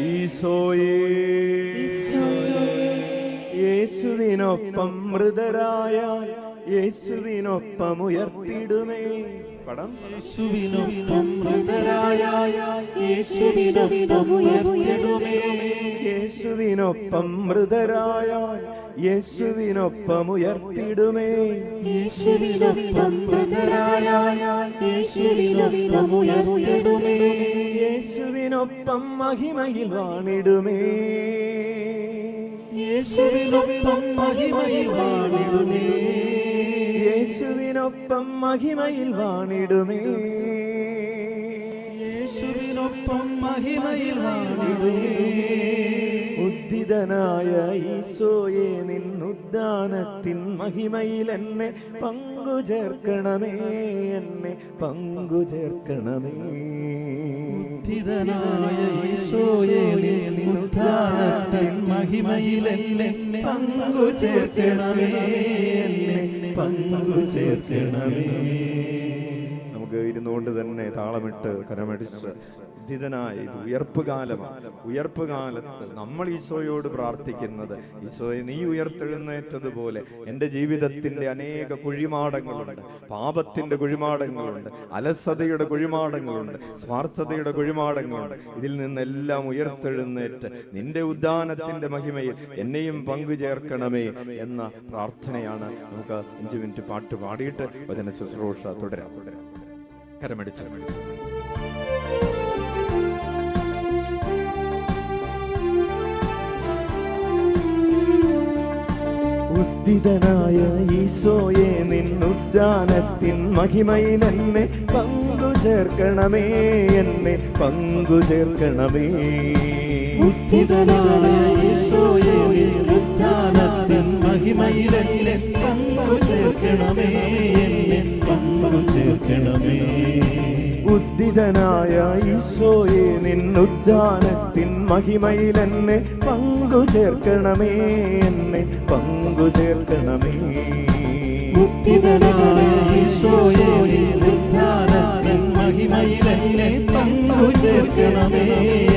ഈശോയേ. യേശുവിനൊപ്പം മൃതരായാൽ യേശുവിനൊപ്പം ഉയർത്തിടുമേ. പടം യേശുവിനൊപ്പം മൃതരായാൽ യേശുവിനൊപ്പം ഉയർത്തിടുമേ. യേശുവിനൊപ്പം മൃതരായാൽ യേശുവിനൊപ്പം ഉയർത്തിടുമേ. യേശുവിനൊപ്പം മൃതരായാൽ യേശുവിനൊപ്പം ഉയർത്തിടുമേ. യേശുവിനൊപ്പം മഹിമയിൽ വാണിടുമേ. യേശുവിനൊപ്പം മഹിമയിൽ വാണിടുമേ. യേശുവിനൊപ്പം മഹിമയിൽ വാണിടുമേ. യേശുവിനൊപ്പം മഹിമയിൽ വാണിടുമേ. ഉദ്ധിതനായ ഈശോയെ നിന്നുദ്ധാനത്തിൻ മഹിമയിൽ എന്നെ പങ്കുചേർക്കണമേ, എന്നെ പങ്കുചേർക്കണമേ. ഉദ്ധിതനായ ഈശോയെ നിന്നുദ്ധാനത്തിൻ മഹിമയിൽ എന്നെ പങ്കുചേർക്കണമേ, എന്നെ പങ്കുചേർക്കണമേ. നമുക്ക് ഇരുന്നുകൊണ്ട് തന്നെ താളമിട്ട് കരമടിച്ച് ഉദ്ധിതനായ ഇത് ഉയർപ്പ് കാലമാണ്. ഉയർപ്പ് കാലത്ത് നമ്മൾ ഈശോയോട് പ്രാർത്ഥിക്കുന്നത്, ഈശോയെ നീ ഉയർത്തെഴുന്നേറ്റതുപോലെ എൻ്റെ ജീവിതത്തിൻ്റെ അനേക കുഴിമാടങ്ങളുണ്ട്, പാപത്തിൻ്റെ കുഴിമാടങ്ങളുണ്ട്, അലസതയുടെ കുഴിമാടങ്ങളുണ്ട്, സ്വാർത്ഥതയുടെ കുഴിമാടങ്ങളുണ്ട്. ഇതിൽ നിന്നെല്ലാം ഉയർത്തെഴുന്നേറ്റ് നിന്റെ ഉദ്ധാനത്തിൻ്റെ മഹിമയിൽ എന്നെയും പങ്കുചേർക്കണമേ എന്ന പ്രാർത്ഥനയാണ്. നമുക്ക് 5 മിനിറ്റ് പാട്ട് പാടിയിട്ട് വചന ശുശ്രൂഷ തുടരാം. കരമടിച്ച് ഉദ്ധിതനായ ഈശോയെ നിന്നുദ്ധാനത്തിൻ മഹിമയിൽ എന്നെ പങ്കുചേർക്കണമേ, എന്നെ പങ്കുചേർക്കണമേ. ഉദ്ധിതനായ ഈശോയെ നിന്നുദ്ധാനത്തിൻ മഹിമയിൽ എന്നെ പങ്കുചേർക്കണമേ, എന്നെ പങ്കുചേർക്കണമേ. ഉദ്ധിതനായ ഈശോയെ നിന്നുദ്ധാനത്തിൻ മഹിമയിൽ എന്നെ പങ്കുചേർക്കണമേ, എന്നെ പങ്കുചേർക്കണമേ. ഉദ്ധിതനായ ഈശോയെ നിന്നുദ്ധാനത്തിൻ മഹിമയിൽ എന്നെ പങ്കുചേർക്കണമേ,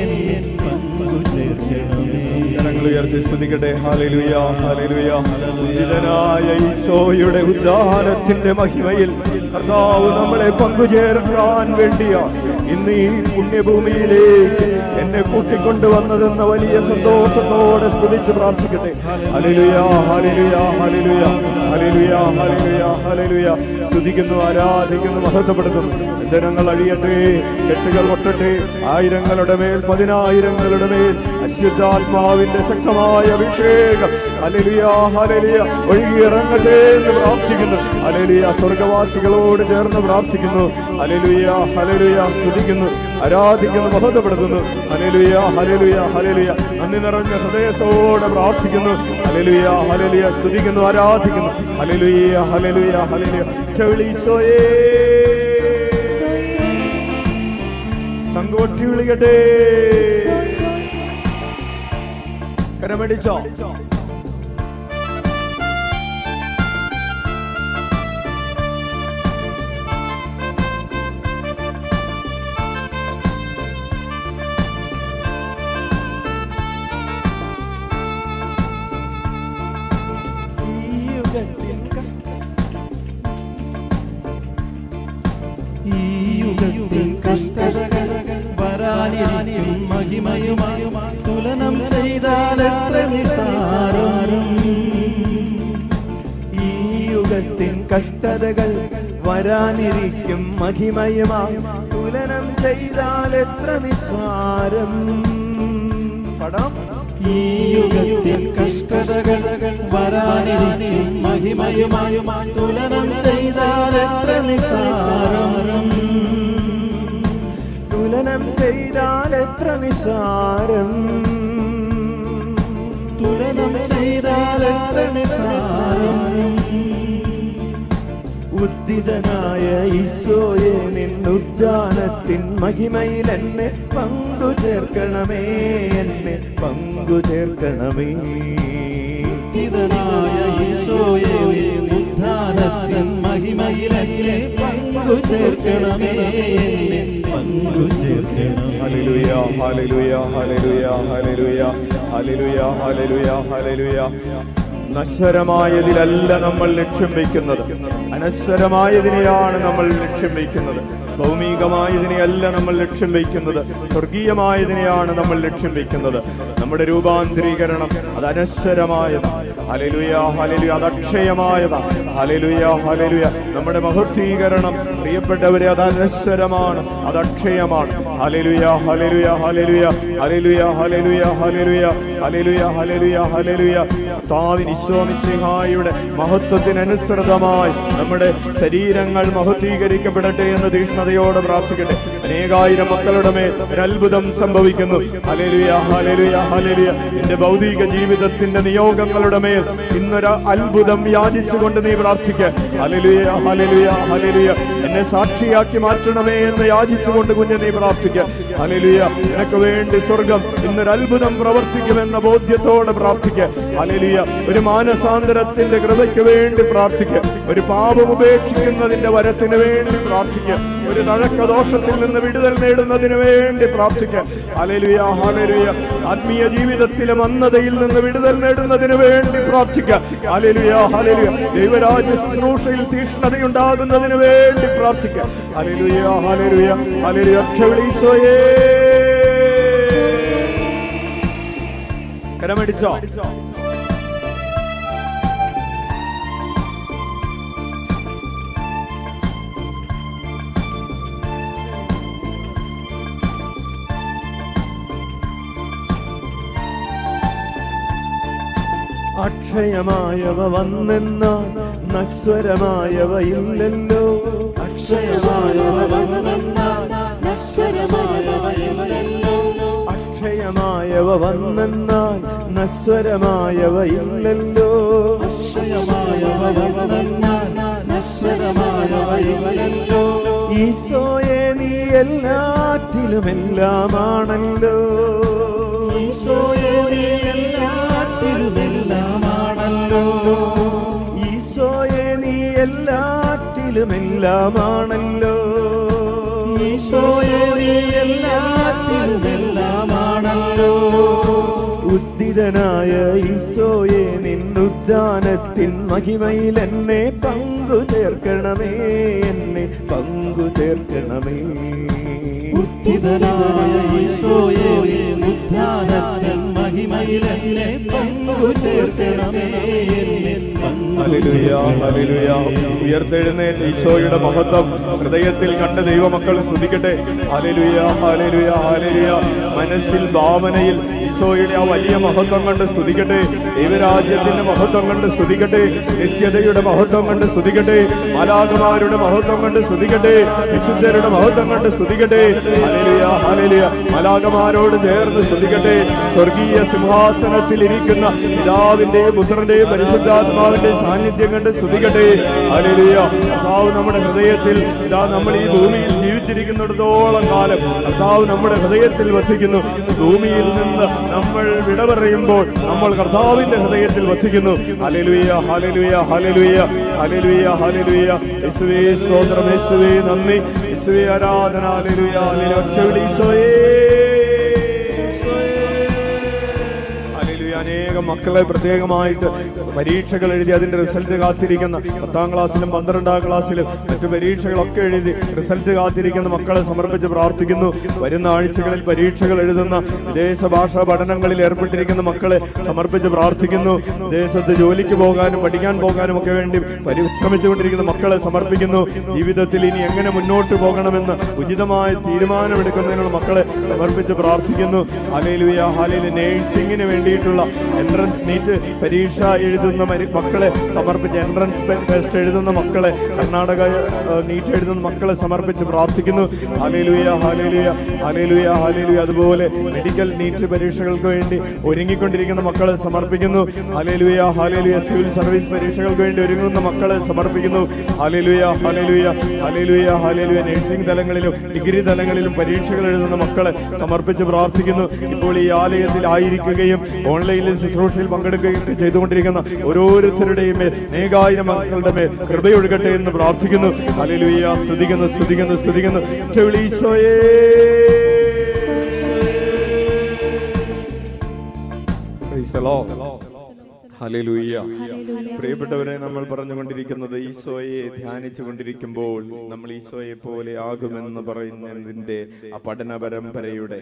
എന്നെ പങ്കുചേർക്കണമേ. കരങ്ങൾ ഉയർത്തി സ്തുതിക്കട്ടെ. Hallelujah, hallelujah. ഉദ്ധിതനായ ഈശോയുടെ ഉദ്ധാനത്തിന്റെ മഹിമയിൽ കർത്താവ് നമ്മളെ പങ്കുചേർക്കാൻ വേണ്ടിയാണ് ഇന്ന് ഈ പുണ്യഭൂമിയിലേക്ക് എന്നെ കൂട്ടിക്കൊണ്ടുവന്നതെന്ന വലിയ സന്തോഷത്തോടെ സ്തുതിച്ച് പ്രാർത്ഥിക്കട്ടെ. Hallelujah, hallelujah, hallelujah, hallelujah, hallelujah, hallelujah. സ്തുതിക്കുന്നു, ആരാധിക്കുന്നു, മഹത്വപ്പെടുത്തുന്നു. ജനങ്ങൾ അഴിയട്ടെ, കെട്ടുകൾ പൊട്ടട്ടെ, ആയിരങ്ങളുടെ മേൽ 10,000ങ്ങളുടെ മേൽ അശുദ്ധാത്മാവിന്റെ ശക്തമായ അഭിഷേകം ഹല്ലേലൂയ, ഹല്ലേലൂയ ഒഴുകിയിറങ്ങട്ടെ എന്ന് പ്രാർത്ഥിക്കുന്നു. ഹല്ലേലൂയ, സ്വർഗവാസികളോട് ചേർന്ന് പ്രാർത്ഥിക്കുന്നു. ഹല്ലേലൂയ, ഹല്ലേലൂയ, സ്തുതിക്കുന്നു, ആരാധിക്കുന്നു, മഹത്വപ്പെടുത്തുന്നു. Hallelujah, hallelujah, hallelujah. നന്ദി നിറഞ്ഞ ഹൃദയത്തോടെ പ്രാർത്ഥിക്കുന്നു. ഹല്ലേലൂയ, ഹല്ലേലൂയ, സ്തുതിക്കുന്നു, ആരാധിക്കുന്നു. Hallelujah, hallelujah, hallelujah. ഈശോയേ സംഘോട്ടി വിളിക്കട്ടെ. കരമടിച്ചോ. ഈ യുഗത്തിൽ കഷ്ടതകൾ വരാനിരിക്കും മഹിമയുമായും തുലനം ചെയ്താൽ എത്ര നിസാരം. ഈ യുഗത്തിൻ കഷ്ടതകൾ വരാനിരിക്കും മഹിമയുമായി തുലനം ചെയ്താൽ എത്ര നിസ്സാരം. പടം ഈ യുഗത്തിൽ കഷ്ടതകൾ വരാനിരിക്കും മഹിമയുമായും തുലനം ചെയ്താൽ എത്ര നിസ്സാരം, തുലനം ചെയ്താൽ എത്ര നിസ്സാരം, തുലനം ചെയ്താൽ എത്ര നിസ്സാരം. ഉദ്ധിതനായ ഈശോയെ നിന്നുദ്ധാനത്തിൻ മഹിമയിൽ എന്നെ പങ്കു ചേർക്കണമേ, എന്നെ പങ്കു ചേർക്കണമേ. ഉദ്ധിതനായ ഈശോയെ നിന്നുദ്ധാനത്തിൻ മഹിമയിൽ എന്നെ പങ്കു ചേർക്കണമേ, എന്നെ പങ്കു ചേർക്കണമേ. Hallelujah hallelujah hallelujah hallelujah hallelujah hallelujah hallelujah. നശ്വരമായതിലല്ല നമ്മൾ ലക്ഷ്യം വയ്ക്കുന്നത്, അനശ്വരമായതിനെയാണ് നമ്മൾ ലക്ഷ്യം വയ്ക്കുന്നത്. ഭൗമികമായതിനെയല്ല നമ്മൾ ലക്ഷ്യം വയ്ക്കുന്നത്, സ്വർഗീയമായതിനെയാണ് നമ്മൾ ലക്ഷ്യം വയ്ക്കുന്നത്. നമ്മുടെ രൂപാന്തരീകരണം അത് അനശ്വരമായതാണ്. Hallelujah hallelujah. അത് അക്ഷയമായതാണ്. Hallelujah hallelujah. നമ്മുടെ മഹത്വീകരണം പ്രിയപ്പെട്ടവരെ അത് അനശ്വരമാണ്, അത് അക്ഷയമാണ്. Hallelujah hallelujah hallelujah hallelujah hallelujah hallelujah hallelujah hallelujah hallelujah. കർത്താവിൻ ഈശോ മിശിഹായുടെ മഹത്വത്തിനനുസൃതമായി നമ്മുടെ ശരീരങ്ങൾ മഹത്വീകരിക്കപ്പെടട്ടെ എന്ന് തീക്ഷ്ണതയോടെ പ്രാർത്ഥിക്കട്ടെ. അനേകായിരം മക്കളുടെ മേൽ ഒരു അത്ഭുതം സംഭവിക്കുന്നു. Hallelujah hallelujah hallelujah. എന്റെ ഭൗതിക ജീവിതത്തിന്റെ നിയോഗങ്ങളുടെ മേൽ ഇന്നൊരു അത്ഭുതം യാചിച്ചുകൊണ്ട് നീ പ്രാർത്ഥിക്കുക. Hallelujah hallelujah hallelujah. എന്നെ സാക്ഷിയാക്കി മാറ്റണമേ എന്ന് യാചിച്ചുകൊണ്ട് കുഞ്ഞ് നീ പ്രാർത്ഥിക്കുക. ഹല്ലേലൂയ. നിനക്ക് വേണ്ടി സ്വർഗം ഇന്നൊരു അത്ഭുതം പ്രവർത്തിക്കുമെന്ന ബോധ്യത്തോടെ പ്രാർത്ഥിക്കുക. ഹല്ലേലൂയ. ഒരു മാനസാന്തരത്തിന്റെ കൃപയ്ക്ക് വേണ്ടി പ്രാർത്ഥിക്കുക. ഒരു പാപം ഉപേക്ഷിക്കുന്നതിന്റെ വരത്തിന് വേണ്ടി പ്രാർത്ഥിക്കുക. ഒരു തഴക്കദോഷത്തിൽ നിന്ന് വിടുതൽ നേടുന്നതിന് വേണ്ടി പ്രാർത്ഥിക്കുക. Hallelujah hallelujah. ആത്മീയ ജീവിതത്തിലെ മന്ദതയിൽ നിന്ന് വിടുതൽ നേടുന്നതിന് വേണ്ടി പ്രാർത്ഥിക്കുക. Hallelujah hallelujah. ദൈവരാജ്യ ശുശ്രൂഷയിൽ തീക്ഷ്ണതയുണ്ടാകുന്നതിന് വേണ്ടി പ്രാർത്ഥിക്കുക. Hallelujah hallelujah hallelujah. ഈശോയേ കരമടിച്ചോ. അക്ഷയമായവ വന്നെന്നാൽ നശ്വരമായവ ഇല്ലല്ലോ. അക്ഷയമായവ വന്നെന്നാൽ നശ്വരമായവ ഇല്ലല്ലോ. അക്ഷയമായവ വന്നെന്നാൽ നശ്വരമായവ ഇല്ലല്ലോ. അക്ഷയമായവ വന്നെന്നാൽ നശ്വരമായവ ഇല്ലല്ലോ. ഈശോയെ നീ എല്ലാറ്റിലും എല്ലാമാണല്ലോ. ഈശോയെ നീ എല്ലാറ്റിലും എല്ലാമാണല്ലോ. ഈശോയെ നീ എല്ലാറ്റിലും എല്ലാമാണല്ലോ. ഈശോയെ നീ എല്ലാറ്റിലും എല്ലാമാണല്ലോ. ഉദ്ധിതനായ ഈശോയെ നിന്നുദ്ധാനത്തിൻ മഹിമയിൽ എന്നെ പങ്കു ചേർക്കണമേ, എന്നെ പങ്കു ചേർക്കണമേ. ഉദ്ധിതനായ ഈശോയെ ഉദ്ധാനത്തിൻ മഹിമയിൽ എന്നെ പങ്കു ചേർക്കണമേ, എന്നെ പങ്കു ചേർക്കണമേ. ഉയർത്തെഴുന്നേറ്റ് ഈശോയുടെ മഹത്വം ഹൃദയത്തിൽ കണ്ട് ദൈവമക്കൾ സ്തുതിക്കട്ടെ. Hallelujah hallelujah hallelujah. മനസ്സിൽ ഭാവനയിൽ ഈശോയുടെ ആ വലിയ മഹത്വം കണ്ട് സ്തുതിക്കട്ടെ. ദൈവരാജ്യത്തിന്റെ മഹത്വം കണ്ട് സ്തുതിക്കട്ടെ. നിത്യതയുടെ മഹത്വം കണ്ട് സ്തുതിക്കട്ടെ. മാലാഖമാരുടെ മഹത്വം കണ്ട് സ്തുതിക്കട്ടെ. വിശുദ്ധരുടെ മഹത്വം കണ്ട് സ്തുതിക്കട്ടെ. Hallelujah hallelujah. മാലാഖമാരോട് ചേർന്ന് സ്തുതിക്കട്ടെ. സ്വർഗീയ സിംഹാസനത്തിൽ ഇരിക്കുന്ന പിതാവിന്റെയും പുത്രന്റെയും പരിശുദ്ധാത്മാവിന്റെ സാന്നിധ്യം കണ്ട് സ്തുതിക്കട്ടെ. ഹല്ലേലൂയ. കർത്താവ് നമ്മുടെ ഹൃദയത്തിൽ ഇതാ നമ്മൾ ഈ ഭൂമിയിൽ ജീവിച്ചിരിക്കുന്നിടത്തോളം കാലം കർത്താവ് നമ്മുടെ ഹൃദയത്തിൽ വസിക്കുന്നു. ഭൂമിയിൽ നിന്ന് നമ്മൾ വിട പറയുമ്പോൾ നമ്മൾ കർത്താവിന്റെ ഹൃദയത്തിൽ വസിക്കുന്നു. Hallelujah hallelujah hallelujah hallelujah hallelujah. യേശുവേ സ്തോത്രം, യേശുവേ നന്ദി, യേശുവേ ആരാധന. Hallelujah hallelujah. ഈശോയേ ഹല്ലേലൂയ. അനേകം അനേകം മക്കളെ പ്രത്യേകമായിട്ട് പരീക്ഷകൾ എഴുതി അതിന്റെ റിസൾട്ട് കാത്തിരിക്കുന്ന 10ാം ക്ലാസ്സിലും 12ാം ക്ലാസ്സിലും മറ്റു പരീക്ഷകളൊക്കെ എഴുതി റിസൾട്ട് കാത്തിരിക്കുന്ന മക്കളെ സമർപ്പിച്ച് പ്രാർത്ഥിക്കുന്നു. വരുന്ന ആഴ്ചകളിൽ പരീക്ഷകൾ എഴുതുന്ന വിദേശ ഭാഷാ പഠനങ്ങളിൽ ഏർപ്പെട്ടിരിക്കുന്ന മക്കളെ സമർപ്പിച്ച് പ്രാർത്ഥിക്കുന്നു. വിദേശത്ത് ജോലിക്ക് പോകാനും പഠിക്കാൻ പോകാനും ഒക്കെ വേണ്ടി പരിശ്രമിച്ചുകൊണ്ടിരിക്കുന്ന മക്കളെ സമർപ്പിക്കുന്നു. ജീവിതത്തിൽ ഇനി എങ്ങനെ മുന്നോട്ട് പോകണമെന്ന് ഉചിതമായ തീരുമാനമെടുക്കുന്നതിനുള്ള മക്കളെ സമർപ്പിച്ച് പ്രാർത്ഥിക്കുന്നു. Hallelujah, hallelujah. നേഴ്സിംഗിന് വേണ്ടിയിട്ടുള്ള എൻട്രൻസ് നീറ്റ് പരീക്ഷ എഴുതുന്ന മക്കളെ സമർപ്പിച്ച്, എൻട്രൻസ് ടെസ്റ്റ് എഴുതുന്ന മക്കളെ, കർണാടക നീറ്റ് എഴുതുന്ന മക്കളെ സമർപ്പിച്ച് പ്രാർത്ഥിക്കുന്നു. Hallelujah, hallelujah, hallelujah, hallelujah. അതുപോലെ മെഡിക്കൽ നീറ്റ് പരീക്ഷകൾക്ക് വേണ്ടി ഒരുങ്ങിക്കൊണ്ടിരിക്കുന്ന മക്കളെ സമർപ്പിക്കുന്നു. Hallelujah, hallelujah. സിവിൽ സർവീസ് പരീക്ഷകൾക്ക് വേണ്ടി ഒരുങ്ങുന്ന മക്കളെ സമർപ്പിക്കുന്നു. Hallelujah, hallelujah, hallelujah, hallelujah. Nursing തലങ്ങളിലും ഡിഗ്രി തലങ്ങളിലും പരീക്ഷകൾ എഴുതുന്ന മക്കളെ സമർപ്പിച്ച് പ്രാർത്ഥിക്കുന്നു. ഇപ്പോൾ ഈ ആലയത്തിൽ ആയിരിക്കുകയും ഓൺലൈനിൽ ശുശ്രൂഷയിൽ പങ്കെടുക്കുകയും ചെയ്തുകൊണ്ടിരിക്കുന്ന ഓരോരുത്തരുടെയും മേൽ അനേകായിരം മക്കളുടെ മേൽ കൃപയൊഴുകട്ടെ എന്ന് പ്രാർത്ഥിക്കുന്നു. ഹല്ലേലൂയ. സ്തുതിക്കുന്നു, സ്തുതിക്കുന്നു, സ്തുതിക്കുന്നു. ഈശോയേ, പ്രൈസ് ദി ലോർഡ്. ഹല്ലേലൂയ. പ്രിയപ്പെട്ടവരെ, നമ്മൾ പറഞ്ഞുകൊണ്ടിരിക്കുന്നത് ഈശോയെ ധ്യാനിച്ചു കൊണ്ടിരിക്കുമ്പോൾ നമ്മൾ ഈശോയെ പോലെ ആകുമെന്ന് പറയുന്നതിന്റെ ആ പഠന പരമ്പരയുടെ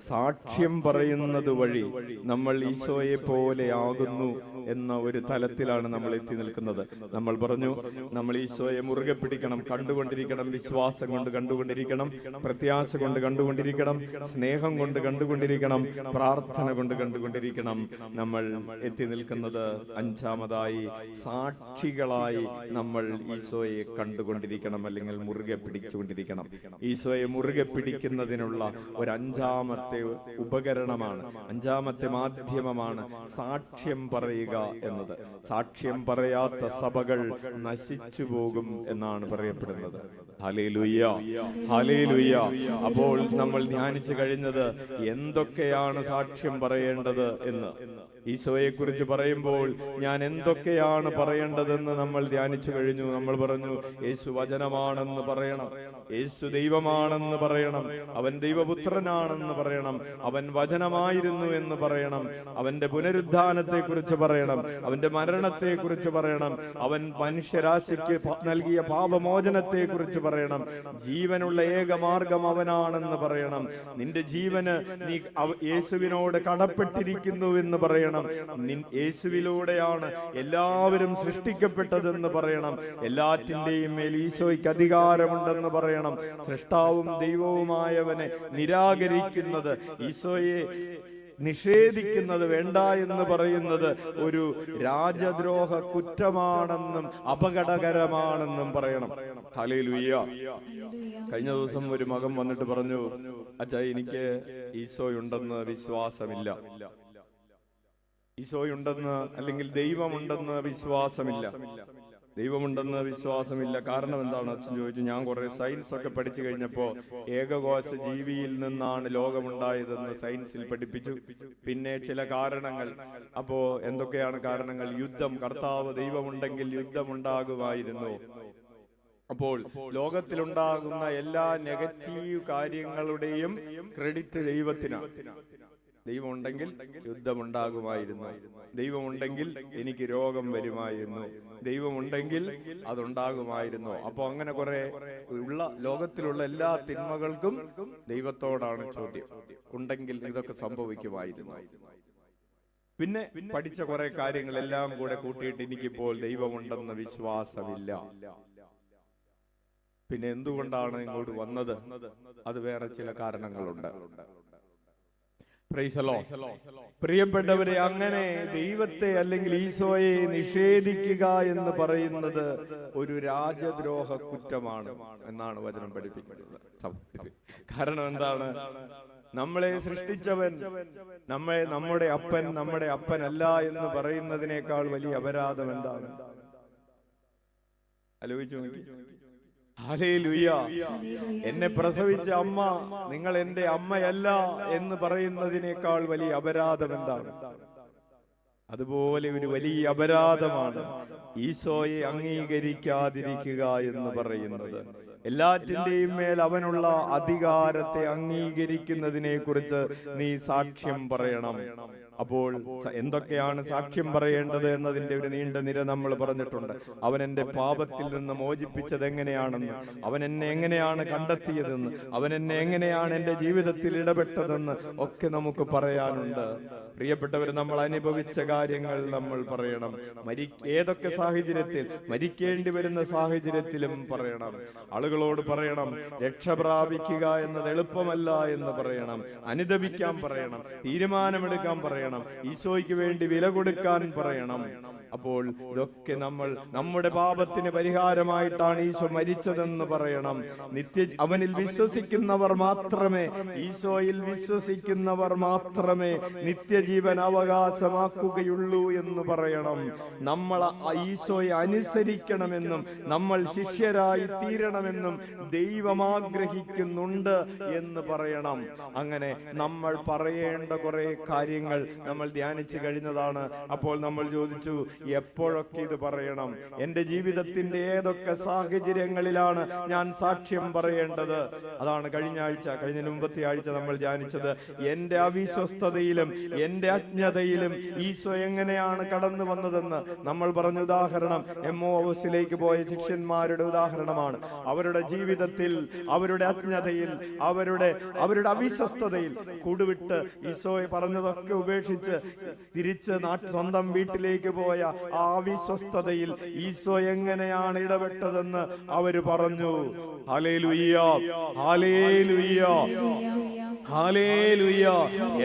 സാക്ഷ്യം പറയുന്നത് വഴി നമ്മൾ ഈശോയെ പോലെ ആകുന്നു എന്ന ഒരു തലത്തിലാണ് നമ്മൾ എത്തി നിൽക്കുന്നത്. നമ്മൾ പറഞ്ഞു, നമ്മൾ ഈശോയെ മുറുകെ പിടിക്കണം, കണ്ടുകൊണ്ടിരിക്കണം, വിശ്വാസം കൊണ്ട് കണ്ടുകൊണ്ടിരിക്കണം, പ്രത്യാശ കൊണ്ട് കണ്ടുകൊണ്ടിരിക്കണം, സ്നേഹം കൊണ്ട് കണ്ടുകൊണ്ടിരിക്കണം, പ്രാർത്ഥന കൊണ്ട് കണ്ടുകൊണ്ടിരിക്കണം. നമ്മൾ എത്തി നിൽക്കുന്നത് അഞ്ചാമതായി സാക്ഷികളായി നമ്മൾ ഈശോയെ കണ്ടുകൊണ്ടിരിക്കണം, അല്ലെങ്കിൽ മുറുകെ പിടിച്ചുകൊണ്ടിരിക്കണം. ഈശോയെ മുറുകെ പിടിക്കുന്നതിനുള്ള ഒരു അഞ്ചാമത്തെ ഉപകരണമാണ്, അഞ്ചാമത്തെ മാധ്യമമാണ് സാക്ഷ്യം പറയുക എന്നത്. സാക്ഷ്യം പറയാത്ത സഭകൾ നശിച്ചു പോകും എന്നാണ് പറയപ്പെടുന്നത്. Hallelujah, hallelujah. അപ്പോൾ നമ്മൾ ധ്യാനിച്ചു കഴിഞ്ഞത് എന്തൊക്കെയാണ് സാക്ഷ്യം പറയേണ്ടത് എന്ന്. ഈശോയെ കുറിച്ച് പറയുമ്പോൾ ഞാൻ എന്തൊക്കെയാണ് പറയേണ്ടതെന്ന് നമ്മൾ ധ്യാനിച്ചു കഴിഞ്ഞു. നമ്മൾ പറഞ്ഞു, യേശു വചനമാണെന്ന് പറയണം, യേശു ദൈവമാണെന്ന് പറയണം, അവൻ ദൈവപുത്രനാണെന്ന് പറയണം, അവൻ വചനമായിരുന്നു എന്ന് പറയണം, അവന്റെ പുനരുദ്ധാനത്തെ കുറിച്ച് പറയണം, അവന്റെ മരണത്തെ കുറിച്ച് പറയണം, അവൻ മനുഷ്യരാശിക്ക് നൽകിയ പാപമോചനത്തെ കുറിച്ച് പറയണം, ജീവനുള്ള ഏക മാർഗം അവനാണെന്ന് പറയണം, നിന്റെ ജീവന് നീ യേശുവിനോട് കടപ്പെട്ടിരിക്കുന്നു എന്ന് പറയണം, യേശുവിലൂടെയാണ് എല്ലാവരും സൃഷ്ടിക്കപ്പെട്ടതെന്ന് പറയണം, എല്ലാറ്റിന്റെയും മേൽ ഈശോയ്ക്ക് അധികാരമുണ്ടെന്ന് പറയണം, സൃഷ്ടാവും ദൈവവുമായവനെ നിരാകരിക്കുന്നത്, ഈശോയെ നിഷേധിക്കുന്നത്, വേണ്ട എന്ന് പറയുന്നത് ഒരു രാജദ്രോഹ കുറ്റമാണെന്നും അപകടകരമാണെന്നും പറയണം. ഹല്ലേലൂയ. കഴിഞ്ഞ ദിവസം ഒരു മകൻ വന്നിട്ട് പറഞ്ഞു, അച്ഛാ, എനിക്ക് ഈശോയുണ്ടെന്ന് വിശ്വാസമില്ല, ഈശോയുണ്ടെന്ന് അല്ലെങ്കിൽ ദൈവമുണ്ടെന്ന് വിശ്വാസമില്ല, ദൈവമുണ്ടെന്ന് വിശ്വാസമില്ല. കാരണം എന്താണ് അച്ഛൻ ചോദിച്ചു. ഞാൻ കുറെ സയൻസ് ഒക്കെ പഠിച്ചു കഴിഞ്ഞപ്പോ ഏകകോശ ജീവിയിൽ നിന്നാണ് ലോകമുണ്ടായതെന്ന് സയൻസിൽ പഠിപ്പിച്ചു. പിന്നെ ചില കാരണങ്ങൾ, അപ്പോ എന്തൊക്കെയാണ് കാരണങ്ങൾ? യുദ്ധം, കർത്താവ് ദൈവമുണ്ടെങ്കിൽ യുദ്ധമുണ്ടാകുമായിരുന്നു. അപ്പോൾ ലോകത്തിലുണ്ടാകുന്ന എല്ലാ നെഗറ്റീവ് കാര്യങ്ങളുടെയും ക്രെഡിറ്റ് ദൈവത്തിനാണ്. ദൈവമുണ്ടെങ്കിൽ യുദ്ധമുണ്ടാകുമായിരുന്നു, ദൈവമുണ്ടെങ്കിൽ എനിക്ക് രോഗം വരുമായിരുന്നു, ദൈവമുണ്ടെങ്കിൽ അതുണ്ടാകുമായിരുന്നു. അപ്പൊ അങ്ങനെ കുറെ ഉള്ള ലോകത്തിലുള്ള എല്ലാ തിന്മകൾക്കും ദൈവത്തോടാണ് ചോദ്യം. ഉണ്ടെങ്കിൽ ഇതൊക്കെ സംഭവിക്കുമായിരുന്നു. പിന്നെ പഠിച്ച കുറെ കാര്യങ്ങളെല്ലാം കൂടെ കൂട്ടിയിട്ട് എനിക്കിപ്പോൾ ദൈവമുണ്ടെന്ന് വിശ്വാസമില്ല. പിന്നെ എന്തുകൊണ്ടാണ് ഇങ്ങോട്ട് വന്നത്? അത് വേറെ ചില കാരണങ്ങളുണ്ട്. Price the Lord. പ്രിയപ്പെട്ടവരെ, അങ്ങനെ ദൈവത്തെ അല്ലെങ്കിൽ ഈശോയെ നിഷേധിക്കുക എന്ന് പറയുന്നത് ഒരു രാജദ്രോഹ കുറ്റമാണ് എന്നാണ് വചനം പഠിപ്പിക്കുന്നത്. കാരണം എന്താണ്? നമ്മളെ സൃഷ്ടിച്ചവൻ, നമ്മുടെ അപ്പൻ നമ്മുടെ അപ്പനല്ല എന്ന് പറയുന്നതിനേക്കാൾ വലിയ അപരാധം എന്താണ്? ആലോചിച്ചു നോക്കി. ഹല്ലേലൂയ. എന്നെ പ്രസവിച്ച അമ്മ നിങ്ങൾ എന്റെ അമ്മയല്ല എന്ന് പറയുന്നതിനേക്കാൾ വലിയ അപരാധം എന്താണ്? അതുപോലെ ഒരു വലിയ അപരാധമാണ് ഈശോയെ അംഗീകരിക്കാതിരിക്കുക എന്ന് പറയുന്നത്. എല്ലാറ്റിന്റെയും മേൽ അവനുള്ള അധികാരത്തെ അംഗീകരിക്കുന്നതിനെ കുറിച്ച് നീ സാക്ഷ്യം പറയണം. അപ്പോൾ എന്തൊക്കെയാണ് സാക്ഷ്യം പറയേണ്ടത് എന്നതിന്റെ ഒരു നീണ്ട നിര നമ്മൾ പറഞ്ഞിട്ടുണ്ട്. അവൻ എന്റെ പാപത്തിൽ നിന്ന് മോചിപ്പിച്ചത് എങ്ങനെയാണെന്ന്, അവൻ എന്നെ എങ്ങനെയാണ് കണ്ടെത്തിയതെന്ന്, അവൻ എന്നെ എങ്ങനെയാണ് എന്റെ ജീവിതത്തിൽ ഇടപെട്ടതെന്ന് ഒക്കെ നമുക്ക് പറയാനുണ്ട്. പ്രിയപ്പെട്ടവർ, നമ്മൾ അനുഭവിച്ച കാര്യങ്ങൾ നമ്മൾ പറയണം. ഏതൊക്കെ സാഹചര്യത്തിൽ, മരിക്കേണ്ടി വരുന്ന സാഹചര്യത്തിലും പറയണം. ആളുകളോട് പറയണം, രക്ഷ പ്രാപിക്കുക എന്നത് എളുപ്പമല്ല എന്ന് പറയണം. അനുദപിക്കാൻ പറയണം, തീരുമാനമെടുക്കാൻ പറയണം, ഈശോയ്ക്ക് വേണ്ടി വില കൊടുക്കാൻ പറയണം. അപ്പോൾ ഇതൊക്കെ നമ്മൾ നമ്മുടെ പാപത്തിന് പരിഹാരമായിട്ടാണ് ഈശോ മരിച്ചതെന്ന് പറയണം. അവനിൽ വിശ്വസിക്കുന്നവർ മാത്രമേ, ഈശോയിൽ വിശ്വസിക്കുന്നവർ മാത്രമേ നിത്യജീവൻ അവകാശമാക്കുകയുള്ളൂ എന്ന് പറയണം. നമ്മൾ ഈശോയെ അനുസരിക്കണമെന്നും നമ്മൾ ശിഷ്യരായി തീരണമെന്നും ദൈവം ആഗ്രഹിക്കുന്നുണ്ട് എന്ന് പറയണം. അങ്ങനെ നമ്മൾ പറയേണ്ട കുറെ കാര്യങ്ങൾ നമ്മൾ ധ്യാനിച്ചു കഴിഞ്ഞതാണ്. അപ്പോൾ നമ്മൾ ചോദിച്ചു, എപ്പോഴൊക്കെ ഇത് പറയണം? എന്റെ ജീവിതത്തിന്റെ ഏതൊക്കെ സാഹചര്യങ്ങളിലാണ് ഞാൻ സാക്ഷ്യം പറയേണ്ടത്? അതാണ് കഴിഞ്ഞ മുമ്പത്തെ ആഴ്ച നമ്മൾ ധ്യാനിച്ചത്. എന്റെ അവിശ്വസ്തതയിലും എന്റെ അജ്ഞതയിലും ഈശോ എങ്ങനെയാണ് കടന്നു വന്നതെന്ന് നമ്മൾ പറഞ്ഞ ഉദാഹരണം എമ്മോസിലേക്ക് പോയ ശിഷ്യന്മാരുടെ ഉദാഹരണമാണ്. അവരുടെ ജീവിതത്തിൽ, അവരുടെ അജ്ഞതയിൽ, അവരുടെ അവിശ്വസ്തതയിൽ കൂടുവിട്ട് ഈശോയെ പറഞ്ഞതൊക്കെ ഉപേക്ഷിച്ച് തിരിച്ച് സ്വന്തം വീട്ടിലേക്ക് പോയ ആ അവിശ്വസ്തതയിൽ ഈശോ എങ്ങനെയാണ് ഇടപെട്ടതെന്ന് അവര് പറഞ്ഞു. Hallelujah, hallelujah, hallelujah.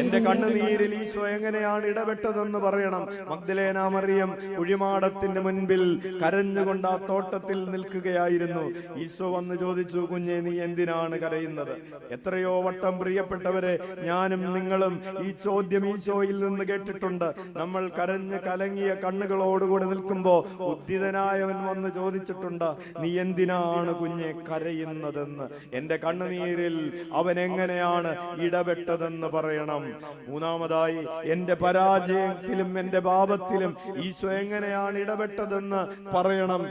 എന്റെ കണ്ണുനീരിൽ ഈശോ എങ്ങനെയാണ് ഇടപെട്ടതെന്ന് പറയണം. മഗ്ദലേന മറിയം കുഴിമാടത്തിന്റെ മുൻപിൽ കരഞ്ഞുകൊണ്ട് ആ തോട്ടത്തിൽ നിൽക്കുകയായിരുന്നു. ഈശോ വന്ന് ചോദിച്ചു, കുഞ്ഞെ, നീ എന്തിനാണ് കരയുന്നത്? എത്രയോ വട്ടം പ്രിയപ്പെട്ടവരെ, ഞാനും നിങ്ങളും ഈ ചോദ്യം ഈശോയിൽ നിന്ന് കേട്ടിട്ടുണ്ട്. നമ്മൾ കരഞ്ഞ് കലങ്ങിയ കണ്ണുകളോടുകൂടെ നിൽക്കുമ്പോ ഉദ്ധിതനായവൻ വന്ന് ചോദിച്ചിട്ടുണ്ട്, നീ എന്തിനാണ് കുഞ്ഞെ കരയുന്നതെന്ന്? എന്റെ കണ്ണുനീരിൽ അവൻ എങ്ങനെയാണ് ഇടപെട്ടതെന്ന് പറയണം. മൂന്നാമതായി, എന്റെ പരാജയത്തിലും എന്റെ പാപത്തിലും ഈശോ എങ്ങനെയാണ് ഇടപെട്ടതെന്ന് പറയണം.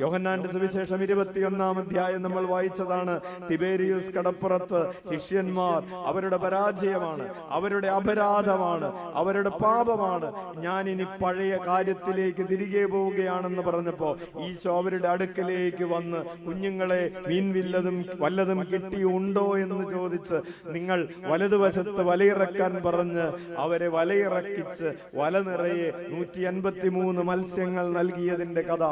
യോഹന്നാന്റെ സുവിശേഷം 21-ാം അധ്യായം നമ്മൾ വായിച്ചതാണ്. തിബേരിയൂസ് കടപ്പുറത്ത് ശിഷ്യന്മാർ, അവരുടെ പരാജയമാണ്, അവരുടെ അപരാധമാണ്, അവരുടെ പാപമാണ്, ഞാൻ ഇനി പഴയ കാര്യത്തിലേക്ക് തിരികെ പോവുകയാണെന്ന് പറഞ്ഞപ്പോ ഈശോ അവരുടെ അടുക്കലേക്ക് വന്ന്, കുഞ്ഞുങ്ങളെ, മീൻ വല്ലതും കിട്ടിയുണ്ടോ എന്ന് ചോദിച്ച് നിങ്ങൾ വലതുവശത്ത് വലയിറക്കാൻ പറഞ്ഞ് അവരെ വലയിറക്കിച്ച് വല നിറയെ 153 മത്സ്യങ്ങൾ നൽകിയതിന്റെ കഥ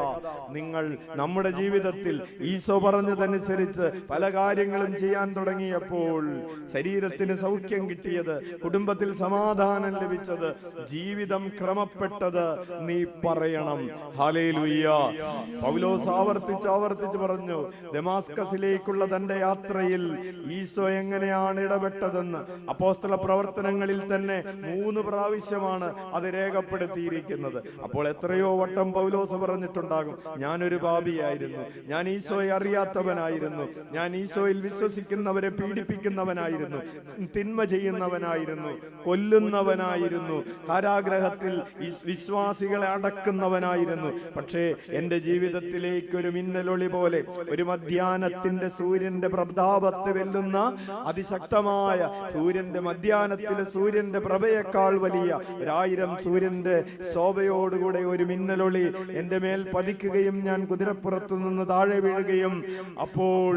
നിങ്ങൾ നമ്മുടെ ജീവിതത്തിൽ ഈശോ പറഞ്ഞതനുസരിച്ച് പല കാര്യങ്ങളും ചെയ്യാൻ തുടങ്ങിയപ്പോൾ ശരീരത്തിന് സൗഖ്യം കിട്ടിയത്, കുടുംബത്തിൽ സമാധാനം ലഭിച്ചത്, ജീവിതം ക്രമപ്പെട്ടത് നീ പറയണം. ഹല്ലേലൂയ. പൗലോസ് ആവർത്തിച്ച് പറഞ്ഞു, ദമാസ്കസിലേക്കുള്ള തന്റെ യാത്രയിൽ ഈശോ എങ്ങനെയാണ് ഇടപെട്ടതെന്ന്. അപ്പോസ്തല പ്രവർത്തനങ്ങളിൽ തന്നെ 3 പ്രാവശ്യമാണ് അത് രേഖപ്പെടുത്തിയിരിക്കുന്നത്. അപ്പോൾ എത്രയോ വട്ടം പൗലോസ് പറഞ്ഞിട്ടുണ്ടാകും, ഞാനൊരു പാപിയായിരുന്നു, ഞാൻ ഈശോയെ അറിയാത്തവനായിരുന്നു, ഞാൻ ഈശോയിൽ വിശ്വസിക്കുന്നവരെ പീഡിപ്പിക്കുന്നവനായിരുന്നു, തിന്മ ചെയ്യുന്നവനായിരുന്നു, കൊല്ലുന്നവനായിരുന്നു, കാരാഗ്രഹത്തിൽ വിശ്വാസികളെ അടക്കുന്നവനായിരുന്നു. പക്ഷേ എന്റെ ജീവിതത്തിലേക്ക് ഒരു മിന്നലൊളി പോലെ, ഒരു മധ്യാഹ്നത്തിന്റെ സൂര്യന്റെ പ്രതാപത്തെ വെല്ലുന്ന അതിശക്തമായ സൂര്യന്റെ മധ്യാഹ്നത്തിലെ സൂര്യന്റെ പ്രഭയേക്കാൾ വലിയ 1000 സൂര്യന്റെ ശോഭയോടുകൂടെ ഒരു മിന്നലൊളി എന്റെ മേൽ പതിക്കുകയും ഞാൻ കുതിരപ്പുറത്തു നിന്ന് താഴെ വീഴുകയും അപ്പോൾ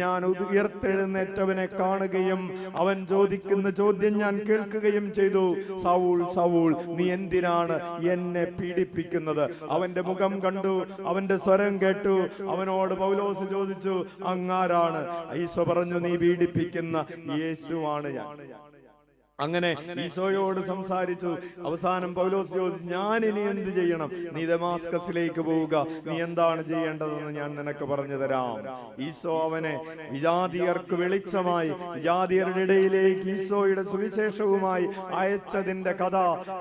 ഞാൻ ഉയർത്തെഴുന്നേറ്റവനെ കാണുകയും അവൻ ചോദിക്കുന്ന ചോദ്യം ഞാൻ കേൾക്കുകയും ചെയ്തു, സൗൾ സൗൾ, നീ എന്തിനാണ് എന്നെ പീഡിപ്പിക്കുന്നത്? അവന്റെ മുഖം കണ്ടു, അവന്റെ സ്വരം കേട്ടു. അവനോട് പൗലോസ് ചോദിച്ചു, അങ്ങാരാണ്? ഈശോ പറഞ്ഞു, നീ പീഡിപ്പിക്കുന്ന യേശുവാണ് ഞാൻ. അങ്ങനെ ഈശോയോട് സംസാരിച്ചു. അവസാനം പൗലോസ് ചോദിച്ചു, ഞാൻ ഇനി എന്ത് ചെയ്യണം? നീ ദമാസ്കസിലേക്ക് പോവുക, നീ എന്താണ് ചെയ്യേണ്ടതെന്ന് ഞാൻ നിനക്ക് പറഞ്ഞു തരാം. ഈശോ അവനെ വിജാതിയർക്ക് വെളിച്ചമായി, വിജാതിയരുടെ ഇടയിലേക്ക് ഈശോയുടെ സുവിശേഷവുമായി അയച്ചതിന്റെ കഥ,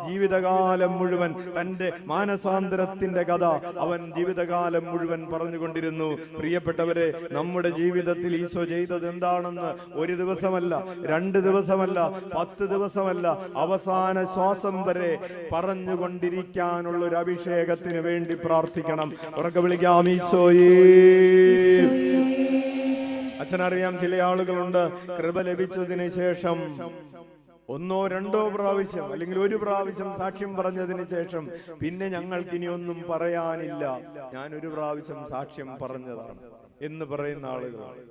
ജീവിതകാലം മുഴുവൻ തന്റെ മാനസാന്തരത്തിന്റെ കഥ അവൻ ജീവിതകാലം മുഴുവൻ പറഞ്ഞുകൊണ്ടിരുന്നു. പ്രിയപ്പെട്ടവരെ, നമ്മുടെ ജീവിതത്തിൽ ഈശോ ചെയ്തത് എന്താണെന്ന് ഒരു ദിവസമല്ല, 2 ദിവസമല്ല, 10 ദിവസമല്ല, അവസാന ശ്വാസം വരെ പറഞ്ഞുകൊണ്ടിരിക്കാനുള്ള ഒരു അഭിഷേകത്തിന് വേണ്ടി പ്രാർത്ഥിക്കണം. ഉറക്കെ വിളിക്കാം, ഈശോയേ. അച്ഛനറിയാം, ചില ആളുകളുണ്ട് കൃപ ലഭിച്ചതിന് ശേഷം ഒന്നോ രണ്ടോ പ്രാവശ്യം അല്ലെങ്കിൽ ഒരു പ്രാവശ്യം സാക്ഷ്യം പറഞ്ഞതിന് ശേഷം പിന്നെ ഞങ്ങൾക്ക് ഇനി ഒന്നും പറയാനില്ല, ഞാൻ ഒരു പ്രാവശ്യം സാക്ഷ്യം പറഞ്ഞതാണ് എന്ന് പറയുന്ന ആളുകളാണ്.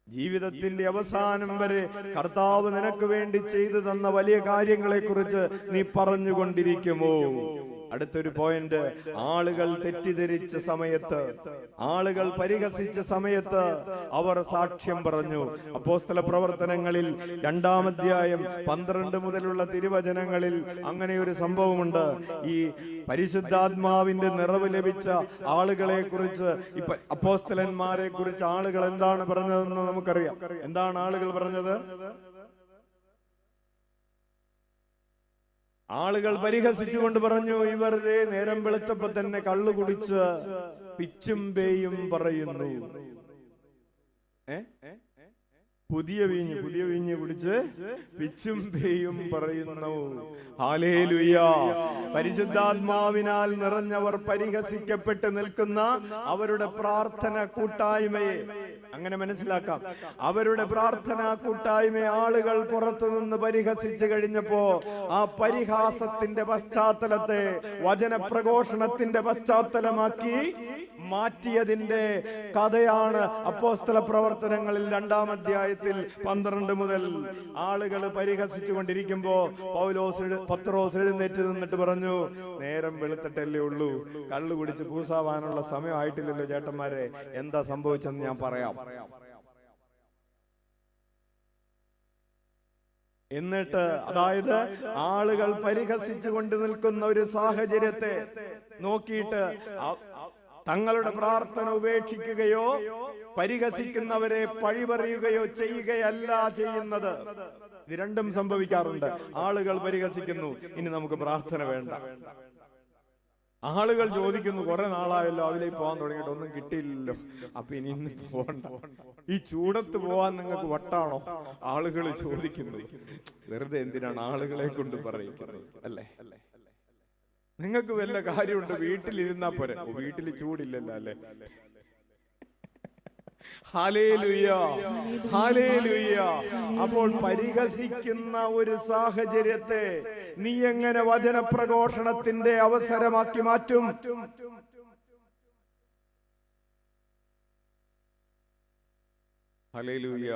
ജീവിതത്തിന്റെ അവസാനം വരെ കർത്താവ് നിനക്ക് വേണ്ടി ചെയ്തു തന്ന വലിയ കാര്യങ്ങളെ കുറിച്ച് നീ പറഞ്ഞുകൊണ്ടിരിക്കുമോ? അടുത്തൊരു പോയിന്റ്, ആളുകൾ തെറ്റിദ്ധരിച്ച സമയത്ത്, ആളുകൾ പരിഹസിച്ച സമയത്ത് അവർ സാക്ഷ്യം പറഞ്ഞു. അപ്പോസ്തല പ്രവർത്തനങ്ങളിൽ 2-ാം അധ്യായം 12 മുതലുള്ള തിരുവചനങ്ങളിൽ അങ്ങനെ ഒരു സംഭവമുണ്ട്. ഈ പരിശുദ്ധാത്മാവിന്റെ നിറവ് ലഭിച്ച ആളുകളെ കുറിച്ച്, ഇപ്പൊ അപ്പോസ്തലന്മാരെ കുറിച്ച് ആളുകൾ എന്താണ് പറഞ്ഞതെന്ന് നമുക്കറിയാം. എന്താണ് ആളുകൾ പറഞ്ഞത്? ആളുകൾ പരിഹസിച്ചുകൊണ്ട് പറഞ്ഞു, ഇവർ നേരം വെളുത്തപ്പോ തന്നെ കള്ളു കുടിച്ച് പിച്ചും പേയും പറയുന്നു. പുതിയ വീഞ്ഞ് കുടിച്ച് പിച്ചും പേയും പറയുന്നു. ഹല്ലേലൂയ. പരിശുദ്ധാത്മാവിനാൽ നിറഞ്ഞവർ പരിഹസിക്കപ്പെട്ട് നിൽക്കുന്ന അവരുടെ പ്രാർത്ഥന കൂട്ടായ്മയെ അങ്ങനെ മനസ്സിലാക്കാം. അവരുടെ പ്രാർത്ഥനാ കൂട്ടായ്മ ആളുകൾ പുറത്തുനിന്ന് പരിഹസിച്ചു കഴിഞ്ഞപ്പോ ആ പരിഹാസത്തിന്റെ പശ്ചാത്തലത്തെ വചനപ്രഘോഷണത്തിന്റെ പശ്ചാത്തലമാക്കി മാറ്റിയതിന്റെ കഥയാണ് അപ്പോസ്തല പ്രവർത്തനങ്ങളിൽ 2-ാം അധ്യായത്തിൽ 12 മുതൽ. ആളുകൾ പരിഹസിച്ചു കൊണ്ടിരിക്കുമ്പോ പത്രോസ് എഴുന്നേറ്റ് നിന്നിട്ട് പറഞ്ഞു, നേരം വെളുത്തിട്ടല്ലേ ഉള്ളൂ, കള്ളു കുടിച്ച് പൂസാവാനുള്ള സമയമായിട്ടില്ലല്ലോ ചേട്ടന്മാരെ, എന്താ സംഭവിച്ചെന്ന് ഞാൻ പറയാം. എന്നിട്ട് അതായത് ആളുകൾ പരിഹസിച്ചു കൊണ്ട് നിൽക്കുന്ന ഒരു സാഹചര്യത്തെ നോക്കിയിട്ട് തങ്ങളുടെ പ്രാർത്ഥന ഉപേക്ഷിക്കുകയോ പരിഹസിക്കുന്നവരെ പഴിപറയുകയോ ചെയ്യുകയല്ല ചെയ്യുന്നത്. ഇത് രണ്ടും സംഭവിക്കാറുണ്ട്. ആളുകൾ പരിഹസിക്കുന്നു, ഇനി നമുക്ക് പ്രാർത്ഥന വേണ്ട. ആളുകൾ ചോദിക്കുന്നു, കുറെ നാളായല്ലോ അതിലേക്ക് പോകാൻ തുടങ്ങിയിട്ട് ഒന്നും കിട്ടിയില്ലല്ലോ, അപ്പൊ ഇനി ഇന്ന് പോകണ്ട, ഈ ചൂടത്ത് പോവാൻ നിങ്ങൾക്ക് വട്ടാണോ? ആളുകൾ ചോദിക്കുന്നു. വെറുതെ എന്തിനാണ് ആളുകളെ കൊണ്ട് പറയിക്കുന്നത്? അല്ലേ? നിങ്ങൾക്ക് വല്ല കാര്യമുണ്ട്? വീട്ടിലിരുന്നാ പോരെ. വീട്ടിൽ ചൂടില്ലല്ലോ അല്ലേ? Hallelujah, hallelujah. അപ്പോൾ പരിഹസിക്കുന്ന ഒരു സാഹചര്യത്തെ നീ എങ്ങനെ വചനപ്രഘോഷണത്തിന്റെ അവസരമാക്കി മാറ്റും? Hallelujah,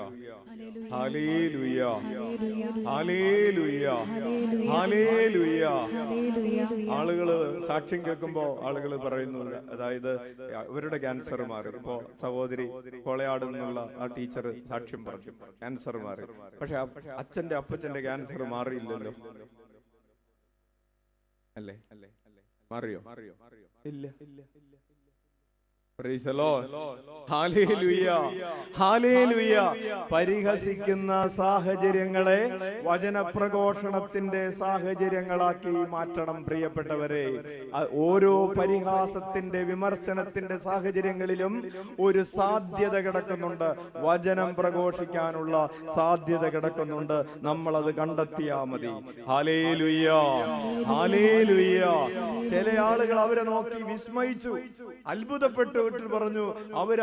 hallelujah, hallelujah, hallelujah. ആളുകള് സാക്ഷ്യം കേൾക്കുമ്പോ ആളുകൾ പറയുന്നു, അതായത് അവരുടെ ക്യാൻസർ മാറി. ഇപ്പോ സഹോദരി കോളയാട് നിന്നുള്ള ആ ടീച്ചർ സാക്ഷ്യം പറഞ്ഞു, ക്യാൻസർ മാറി. പക്ഷെ അപ്പച്ചന്റെ ക്യാൻസർ മാറിയില്ലല്ലോ, അല്ലേ? മാറിയോ? ഇല്ല. Praise the Lord. Hallelujah, hallelujah. പരിഹസിക്കുന്ന സാഹചര്യങ്ങളെ വചനപ്രഘോഷണത്തിന്റെ സാഹചര്യങ്ങളാക്കി മാറ്റണം പ്രിയപ്പെട്ടവരെ. ഓരോ പരിഹാസത്തിന്റെ വിമർശനത്തിന്റെ സാഹചര്യങ്ങളിലും ഒരു സാധ്യത കിടക്കുന്നുണ്ട്, വചനം പ്രഘോഷിക്കാനുള്ള സാധ്യത കിടക്കുന്നുണ്ട്. നമ്മൾ അത് കണ്ടെത്തിയാ മതി. Hallelujah, hallelujah. ചില ആളുകൾ അവരെ നോക്കി വിസ്മയിച്ചു, അത്ഭുതപ്പെട്ടു പറഞ്ഞു,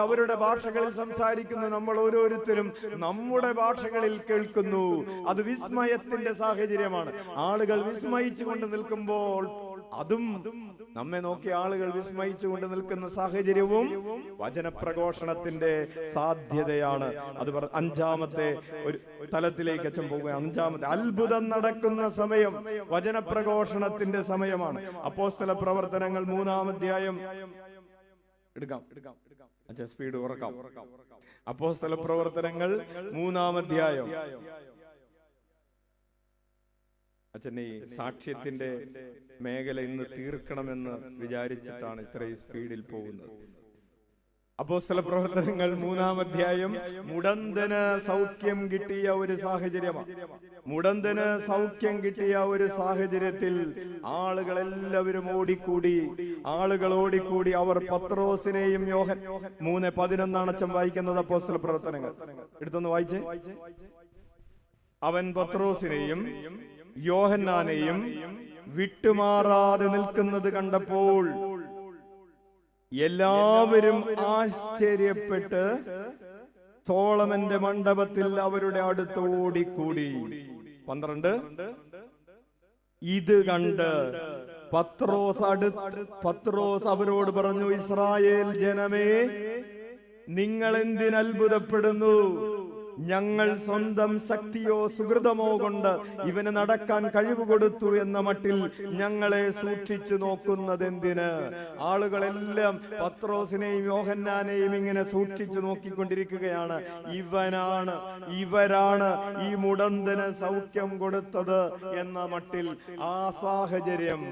അവരുടെ ഭാഷകളിൽ സംസാരിക്കുന്നു, നമ്മൾ ഓരോരുത്തരും നമ്മുടെ ഭാഷകളിൽ കേൾക്കുന്നു. അത് വിസ്മയത്തിന്റെ സാഹചര്യമാണ്. ആളുകൾ വിസ്മയിച്ചു കൊണ്ട് നിൽക്കുമ്പോൾ അതും നമ്മെ നോക്കി ആളുകൾ വിസ്മയിച്ചു കൊണ്ട് നിൽക്കുന്ന സാഹചര്യവും വചനപ്രഘോഷണത്തിന്റെ സാധ്യതയാണ്. അത് 5-ാമത്തെ ഒരു തലത്തിലേക്ക് അച്ഛൻ പോകുക. 5-ാമത്തെ അത്ഭുതം നടക്കുന്ന സമയം വചനപ്രഘോഷണത്തിന്റെ സമയമാണ്. അപ്പോസ്തല പ്രവർത്തനങ്ങൾ 3-ാം അധ്യായം എടുക്കാം. അച്ഛൻ സ്പീഡ് ഉറക്കാം. അപ്പോസ്തല പ്രവർത്തനങ്ങൾ 3-ാം അധ്യായം. അച്ഛൻ ഈ സാക്ഷ്യത്തിന്റെ മേഖല ഇന്ന് തീർക്കണമെന്ന് വിചാരിച്ചിട്ടാണ് ഇത്രയും സ്പീഡിൽ പോകുന്നത്. അപ്പോസ്തല പ്രവർത്തനങ്ങൾ 3-ാം അധ്യായം. മുടന്തന് സൗഖ്യം കിട്ടിയ ഒരു സാഹചര്യമാണ്. മുടന്തന് സൗഖ്യം കിട്ടിയ ഒരു സാഹചര്യത്തിൽ ആളുകളെല്ലാവരും ഓടിക്കൂടി. അവർ പത്രോസിനെയും 3:11 അച്ഛൻ വായിക്കുന്നത്. അപ്പോസ്തല പ്രവർത്തനങ്ങൾ എടുത്തൊന്ന് വായിച്ചേ. അവൻ പത്രോസിനെയും യോഹന്നാനെയും വിട്ടുമാറാതെ നിൽക്കുന്നത് കണ്ടപ്പോൾ എല്ലാവരും ആശ്ചര്യപ്പെട്ട് സോളമന്റെ മണ്ഡപത്തിൽ അവരുടെ അടുത്ത് ഓടിക്കൂടി. 12. ഇത് കണ്ട് പത്രോസ് അവരോട് പറഞ്ഞു, ഇസ്രായേൽ ജനമേ, നിങ്ങൾ എന്തിനത്ഭുതപ്പെടുന്നു? ഞങ്ങൾ സ്വന്തം ശക്തിയോ സുഹൃതമോ കൊണ്ട് ഇവന് നടക്കാൻ കഴിവ് കൊടുത്തു എന്ന മട്ടിൽ ഞങ്ങളെ സൂക്ഷിച്ചു നോക്കുന്നതെന്തിന്? ആളുകളെല്ലാം പത്രോസിനെയും യോഹന്നാനെയും ഇങ്ങനെ സൂക്ഷിച്ചു നോക്കിക്കൊണ്ടിരിക്കുകയാണ്. ഇവരാണ് ഈ മുടന്തന് സൗഖ്യം കൊടുത്തത് എന്ന മട്ടിൽ ആ സാഹചര്യം.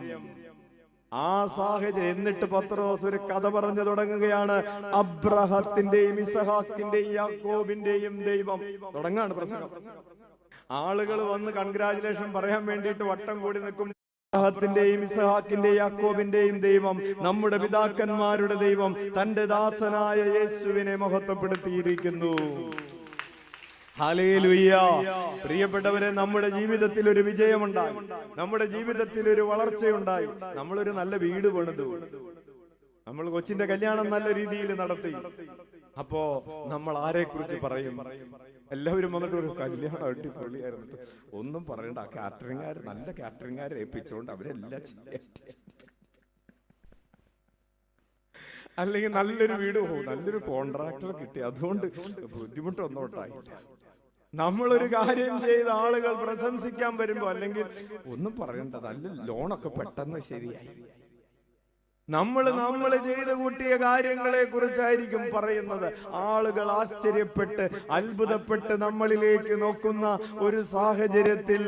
എന്നിട്ട് പത്രോസ് ഒരു കഥ പറഞ്ഞു തുടങ്ങുകയാണ്. അബ്രഹത്തിന്റെയും ഇസഹാക്കിന്റെയും യാക്കോബിന്റെയും ദൈവം. തുടങ്ങാണ് പ്രസംഗം. ആളുകൾ വന്ന് കൺഗ്രാജുലേഷൻ പറയാൻ വേണ്ടിയിട്ട് വട്ടം കൂടി നിൽക്കും. അബ്രഹത്തിന്റെയും ഇസഹാക്കിന്റെയും യാക്കോബിന്റെയും ദൈവം, നമ്മുടെ പിതാക്കന്മാരുടെ ദൈവം തന്റെ ദാസനായ യേശുവിനെ മഹത്വപ്പെടുത്തിയിരിക്കുന്നു. ഹല്ലേലൂയ. പ്രിയപ്പെട്ടവരെ, നമ്മുടെ ജീവിതത്തിൽ ഒരു വിജയമുണ്ടായി, നമ്മുടെ ജീവിതത്തിൽ ഒരു വളർച്ചയുണ്ടായി. നമ്മളൊരു നല്ല വീട് പണിതു, നമ്മൾ കൊച്ചിന്റെ കല്യാണം നല്ല രീതിയിൽ നടത്തി. അപ്പോ നമ്മൾ ആരെ കുറിച്ച് പറയും? എല്ലാവരും വന്നിട്ട് ഒരു കല്യാണം അടിപൊളിയായിരുന്നു, ഒന്നും പറയണ്ട, നല്ല കാറ്ററിംഗുകാരെ ഏൽപ്പിച്ചുകൊണ്ട് അവരെല്ലാം അല്ലെങ്കിൽ നല്ലൊരു വീട് പോകും, നല്ലൊരു കോൺട്രാക്ടർ കിട്ടി, അതുകൊണ്ട് ബുദ്ധിമുട്ടൊന്നും ഉണ്ടായില്ല. നമ്മളൊരു കാര്യം ചെയ്ത് ആളുകൾ പ്രശംസിക്കാൻ വരുമ്പോ, അല്ലെങ്കിൽ ഒന്നും പറയണ്ട, നല്ല ലോണൊക്കെ പെട്ടെന്ന് ശരിയായി. നമ്മൾ ചെയ്ത് കൂട്ടിയ കാര്യങ്ങളെ കുറിച്ചായിരിക്കും പറയുന്നത്. ആളുകൾ ആശ്ചര്യപ്പെട്ട് അത്ഭുതപ്പെട്ട് നമ്മളിലേക്ക് നോക്കുന്ന ഒരു സാഹചര്യത്തിൽ,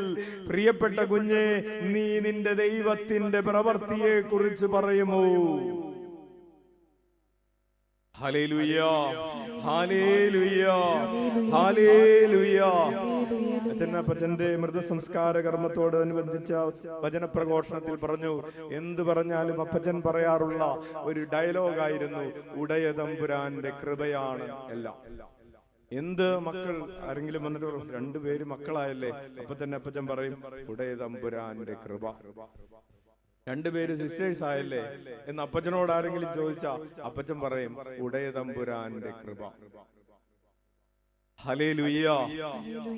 പ്രിയപ്പെട്ട കുഞ്ഞെ, നീ നിന്റെ ദൈവത്തിന്റെ പ്രവൃത്തിയെ കുറിച്ച് പറയുമോ? Hallelujah, hallelujah, hallelujah. അച്ഛന്റെ മൃതസംസ്കാര കർമ്മത്തോടനുബന്ധിച്ച വചനപ്രഘോഷണത്തിൽ പറഞ്ഞു, എന്ത് പറഞ്ഞാലും അപ്പച്ചൻ പറയാറുള്ള ഒരു ഡയലോഗായിരുന്നു, ഉടയ തമ്പുരാന്റെ കൃപയാണ് എല്ലാം. എന്ത് മക്കൾ ആരെങ്കിലും വന്നിട്ട് 2 പേര് മക്കളായല്ലേ, അപ്പൊ തന്നെ അപ്പച്ചൻ പറയും, ഉടയ തമ്പുരാന്റെ കൃപ. 2 പേര് സിസ്റ്റേഴ്സ് ആയല്ലേ എന്ന് അപ്പച്ചനോട് ആരെങ്കിലും ചോദിച്ചാ അപ്പച്ചൻ പറയും, ഉടയ തമ്പുരാന്റെ കൃപ. Hallelujah,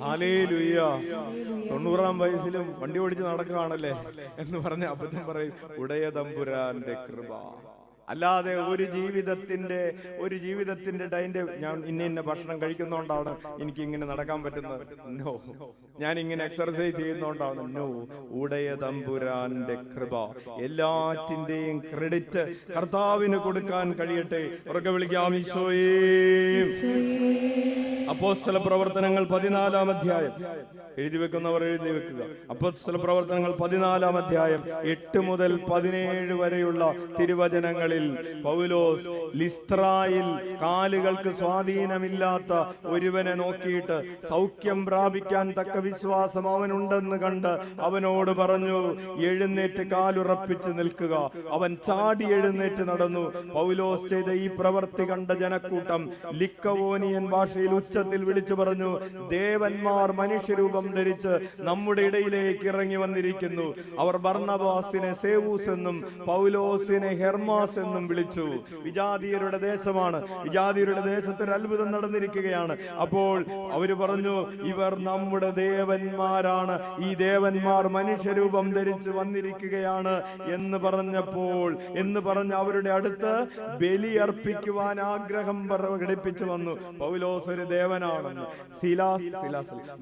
hallelujah. 90-ാം വയസ്സിലും വണ്ടി ഓടിച്ച് നടക്കുകയാണല്ലേ എന്ന് പറഞ്ഞ അപ്പച്ചൻ പറയും, ഉടയ തമ്പുരാന്റെ കൃപ. അല്ലാതെ ഒരു ജീവിതത്തിന്റെ ടൈൻ്റെ ഞാൻ ഇന്ന ഭക്ഷണം കഴിക്കുന്നോണ്ടാണ് എനിക്ക് ഇങ്ങനെ നടക്കാൻ പറ്റുന്നത്, നോ. ഞാൻ ഇങ്ങനെ എക്സർസൈസ് ചെയ്യുന്നോണ്ടാണ്, നോ. ഉടയ തമ്പുരാന്റെ കൃപ. എല്ലാറ്റിന്റെയും ക്രെഡിറ്റ് കർത്താവിന് കൊടുക്കാൻ കഴിയട്ടെ. ഉറക്കെ വിളിക്കാം, ഈശോയേ. അപ്പോസ്തല പ്രവർത്തനങ്ങൾ 14-ാം അധ്യായം. എഴുതി വെക്കുന്നവർ എഴുതി വെക്കുക. അപ്പോസ്തല പ്രവർത്തനങ്ങൾ 14-ാം അധ്യായം 8 മുതൽ 17 വരെയുള്ള തിരുവചനങ്ങളിൽ പൗലോസ് ലിസ്ത്രായിൽ കാലുകൾക്ക് സ്വാധീനമില്ലാത്ത ഒരുവനെ നോക്കിയിട്ട് സൗഖ്യം പ്രാപിക്കാൻ തക്ക വിശ്വാസം അവനുണ്ടെന്ന് കണ്ട് അവനോട് പറഞ്ഞു, എഴുന്നേറ്റ് കാലുറപ്പിച്ച് നിൽക്കുക. അവൻ ചാടി എഴുന്നേറ്റ് നടന്നു. പൗലോസ് ചെയ്ത ഈ പ്രവൃത്തി കണ്ട ജനക്കൂട്ടം ലിക്കവോനിയൻ ഭാഷയിൽ ഉച്ചത്തിൽ വിളിച്ചു പറഞ്ഞു, ദേവന്മാർ മനുഷ്യരൂപം ധരിച്ച് നമ്മുടെ ഇടയിലേക്ക് ഇറങ്ങി വന്നിരിക്കുന്നു. അവർ ബർന്നബാസിനെ സേവൂസ് എന്നും പൗലോസിനെ ഹെർമാസ് എന്നും വിളിച്ചു. വിജാതീയരുടെ ദേശമാണ്, വിജാതീയരുടെ ദേശത്ത് ഒരു അത്ഭുതം നടന്നിരിക്കുകയാണ്. അപ്പോൾ അവര് പറഞ്ഞു, ഇവർ നമ്മുടെ ദേവന്മാരാണ്, ഈ ദേവന്മാർ മനുഷ്യരൂപം ധരിച്ച് വന്നിരിക്കുകയാണ് എന്ന് പറഞ്ഞ് അവരുടെ അടുത്ത് ബലിയർപ്പിക്കുവാൻ ആഗ്രഹം പ്രകടിപ്പിച്ചു വന്നു. പൗലോസ് ഒരു ദേവനാണെന്ന്,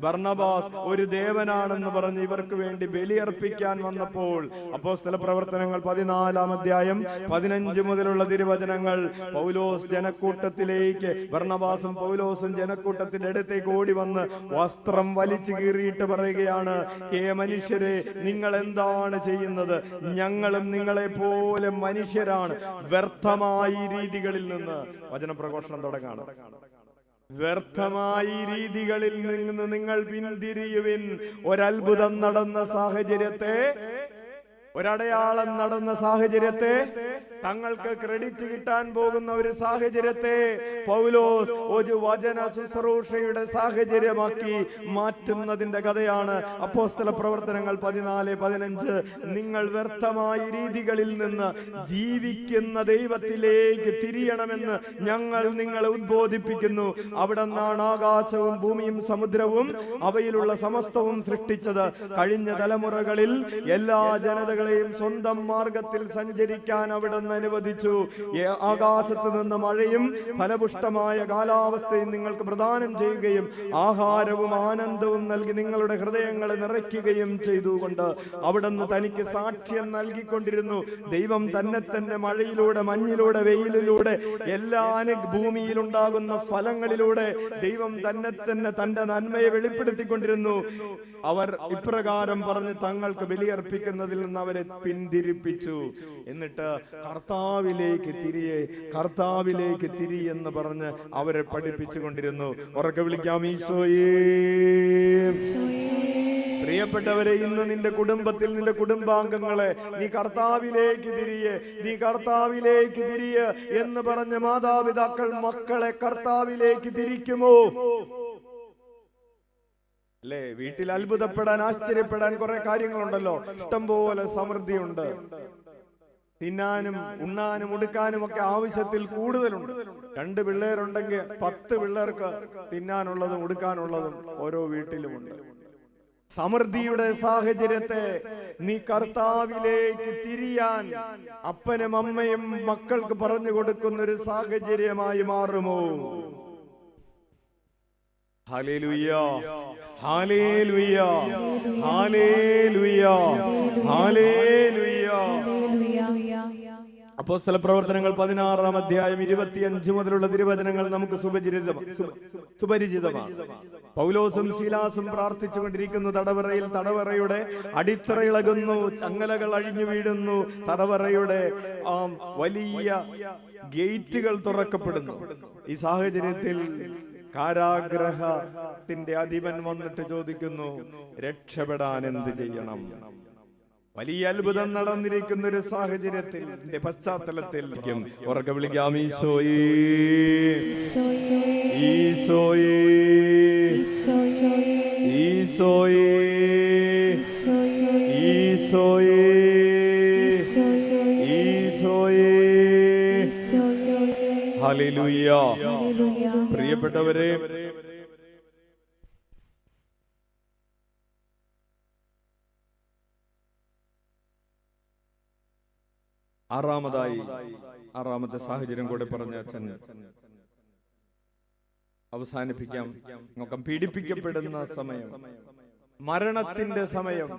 ബർന്നബാസ് ഒരു ദേവനാണെന്ന് പറഞ്ഞ് ഇവർക്ക് വേണ്ടി ബലിയർപ്പിക്കാൻ വന്നപ്പോൾ അപ്പോസ്തല പ്രവർത്തനങ്ങൾ 14-ാം അധ്യായം 15 മുതലുള്ള തിരുവചനങ്ങൾ, പൗലോസ് ജനക്കൂട്ടത്തിലേക്ക്, ബർന്നബാസും പൗലോസും ജനക്കൂട്ടത്തിന്റെ അടുത്തേക്ക് ഓടി വന്ന് വസ്ത്രം വലിച്ചു കീറിയിട്ട് പറയുകയാണ്, ഹേ മനുഷ്യരെ, നിങ്ങൾ എന്താണ് ചെയ്യുന്നത്? ഞങ്ങളും നിങ്ങളെ പോലെ മനുഷ്യരാണ്. വ്യർത്ഥമായ രീതികളിൽ നിന്ന് വചനപ്രഘോഷണം തുടങ്ങാണ്. വ്യർത്ഥമായ രീതികളിൽ നിന്ന് നിങ്ങൾ പിന്തിരിയുവിൻ. ഒരത്ഭുതം നടന്ന സാഹചര്യത്തെ, ഒരടയാളം നടന്ന സാഹചര്യത്തെ തങ്ങൾക്ക് ക്രെഡിറ്റ് കിട്ടാൻ പോകുന്ന ഒരു സാഹചര്യത്തെ പൗലോസ് ഒരു വചന ശുശ്രൂഷയുടെ സാഹചര്യമാക്കി മാറ്റുന്നതിന്റെ കഥയാണ് അപ്പോസ്തല പ്രവർത്തനങ്ങൾ 14:15. നിങ്ങൾ വ്യർത്ഥമായ രീതികളിൽ നിന്ന് ജീവിക്കുന്ന ദൈവത്തിലേക്ക് തിരിയണമെന്ന് ഞങ്ങൾ നിങ്ങളെ ഉദ്ബോധിപ്പിക്കുന്നു. അവിടെ നിന്നാണ് ആകാശവും ഭൂമിയും സമുദ്രവും അവയിലുള്ള സമസ്തവും സൃഷ്ടിച്ചത്. കഴിഞ്ഞ തലമുറകളിൽ എല്ലാ ജനതകളെയും സ്വന്തം മാർഗത്തിൽ സഞ്ചരിക്കാൻ അവിടെ നിന്ന് അനുവദിച്ചു. ആകാശത്ത് നിന്ന് മഴയും ഫലപുഷ്ടമായ കാലാവസ്ഥയും നിങ്ങൾക്ക് പ്രദാനം ചെയ്യുകയും ആഹാരവും ആനന്ദവും നൽകി നിങ്ങളുടെ ഹൃദയങ്ങളെ നിറയ്ക്കുകയും ചെയ്തുകൊണ്ട് അവിടുന്ന് തനിക്ക് സാക്ഷ്യം നൽകിക്കൊണ്ടിരുന്നു. ദൈവം തന്നെ മഴയിലൂടെ, മഞ്ഞിലൂടെ, വെയിലിലൂടെ, എല്ലാ ഭൂമിയിലുണ്ടാകുന്ന ഫലങ്ങളിലൂടെ ദൈവം തന്നെ തന്റെ നന്മയെ വെളിപ്പെടുത്തിക്കൊണ്ടിരുന്നു. അവർ ഇപ്രകാരം പറഞ്ഞ് തങ്ങൾക്ക് ബലിയർപ്പിക്കുന്നതിൽ നിന്ന് അവരെ പിന്തിരിപ്പിച്ചു. എന്നിട്ട് കർത്താവിലേക്ക് തിരി എന്ന് പറഞ്ഞ് അവരെ പഠിപ്പിച്ചുകൊണ്ടിരുന്നു. ഉറക്കെ വിളിക്കാം, ഈശോയേ. പ്രിയപ്പെട്ടവരെ, ഇന്ന് നിന്റെ കുടുംബത്തിൽ നിന്റെ കുടുംബാംഗങ്ങളെ നീ കർത്താവിലേക്ക് തിരിയെ എന്ന് പറഞ്ഞ് മാതാപിതാക്കൾ മക്കളെ കർത്താവിലേക്ക് തിരിക്കുമോ? അല്ലേ? വീട്ടിൽ അത്ഭുതപ്പെടാൻ, ആശ്ചര്യപ്പെടാൻ കുറെ കാര്യങ്ങളുണ്ടല്ലോ. ഇഷ്ടംപോലെ സമൃദ്ധിയുണ്ട്. തിന്നാനും ഉണ്ണാനും ഉടുക്കാനും ഒക്കെ ആവശ്യത്തിൽ കൂടുതലുണ്ട്. 2 പിള്ളേരുണ്ടെങ്കിൽ 10 പിള്ളേർക്ക് തിന്നാനുള്ളതും ഉടുക്കാനുള്ളതും ഓരോ വീട്ടിലുമുണ്ട്. സമൃദ്ധിയുടെ സാഹചര്യത്തെ നീ കർത്താവിലേക്ക് തിരിയാൻ അപ്പനും അമ്മയും മക്കൾക്ക് പറഞ്ഞു കൊടുക്കുന്ന ഒരു സാഹചര്യമായി മാറുമോ? Hallelujah, hallelujah, hallelujah, hallelujah. അപ്പോസ്തല പ്രവർത്തനങ്ങൾ 16-ാം അധ്യായം 25 മുതലുള്ള തിരുവചനങ്ങൾ നമുക്ക് സുപരിചിതമാണ്. പൗലോസും ശീലാസും പ്രാർത്ഥിച്ചുകൊണ്ടിരിക്കുന്നു തടവറയിൽ. തടവറയുടെ അടിത്തറ ഇളകുന്നു, ചങ്ങലകൾ അഴിഞ്ഞു വീഴുന്നു, തടവറയുടെ വലിയ ഗേറ്റുകൾ തുറക്കപ്പെടുന്നു. ഈ സാഹചര്യത്തിൽ കാരാഗ്രഹത്തിന്റെ അധിപൻ വന്നിട്ട് ചോദിക്കുന്നു, രക്ഷപ്പെടാൻ എന്ത് ചെയ്യണം? വലിയ അത്ഭുതം നടന്നിരിക്കുന്ന ഒരു സാഹചര്യത്തിൽ പശ്ചാത്തലത്തിൽ ഉറക്കെ വിളിക്കാം, ഈശോയേ, ഈശോയേ, ഈശോയേ, ഈശോയേ, ഈശോയേ. ഹല്ലേലൂയ. പ്രിയപ്പെട്ടവരെ, ആറാമത്തെ സാഹചര്യം കൂടെ പറഞ്ഞ അച്ഛൻ അവസാനിപ്പിക്കാം. നോക്കാം. പീഡിപ്പിക്കപ്പെടുന്ന സമയം, മരണത്തിന്റെ സമയം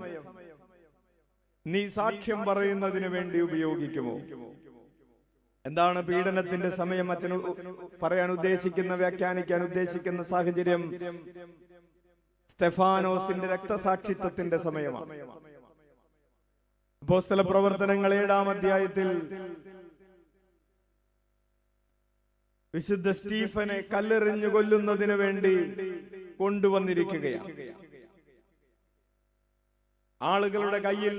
നീ സാക്ഷ്യം പറയുന്നതിന് വേണ്ടി ഉപയോഗിക്കുമോ? എന്താണ് പീഡനത്തിന്റെ സമയം? അച്ഛൻ പറയാൻ ഉദ്ദേശിക്കുന്ന, വ്യാഖ്യാനിക്കാൻ ഉദ്ദേശിക്കുന്ന സാഹചര്യം സ്തെഫാനോസിന്റെ രക്തസാക്ഷിത്വത്തിന്റെ സമയമാണ്. അപ്പോസ്തല പ്രവർത്തനങ്ങൾ 7-ാം അധ്യായത്തിൽ വിശുദ്ധ സ്റ്റീഫനെ കല്ലെറിഞ്ഞു കൊല്ലുന്നതിന് വേണ്ടി കൊണ്ടുവന്നിരിക്കുകയാണ്. ആളുകളുടെ കയ്യിൽ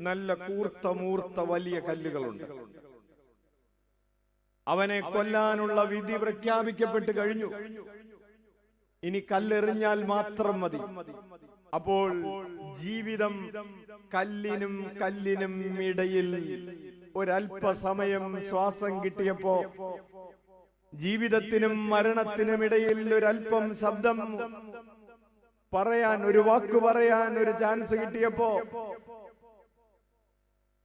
നല്ല മൂർത്ത വലിയ കല്ലുകളുണ്ട്. അവനെ കൊല്ലാനുള്ള വിധി പ്രഖ്യാപിക്കപ്പെട്ട് കഴിഞ്ഞു. ഇനി കല്ലെറിഞ്ഞാൽ മാത്രം മതി. അപ്പോൾ ജീവിതം കല്ലിനും ഇടയിൽ ഒരല്പസമയം ശ്വാസം കിട്ടിയപ്പോ, ജീവിതത്തിനും മരണത്തിനും ഇടയിൽ ഒരല്പം ശബ്ദം പറയാൻ, ഒരു വാക്ക് പറയാൻ ഒരു ചാൻസ് കിട്ടിയപ്പോ,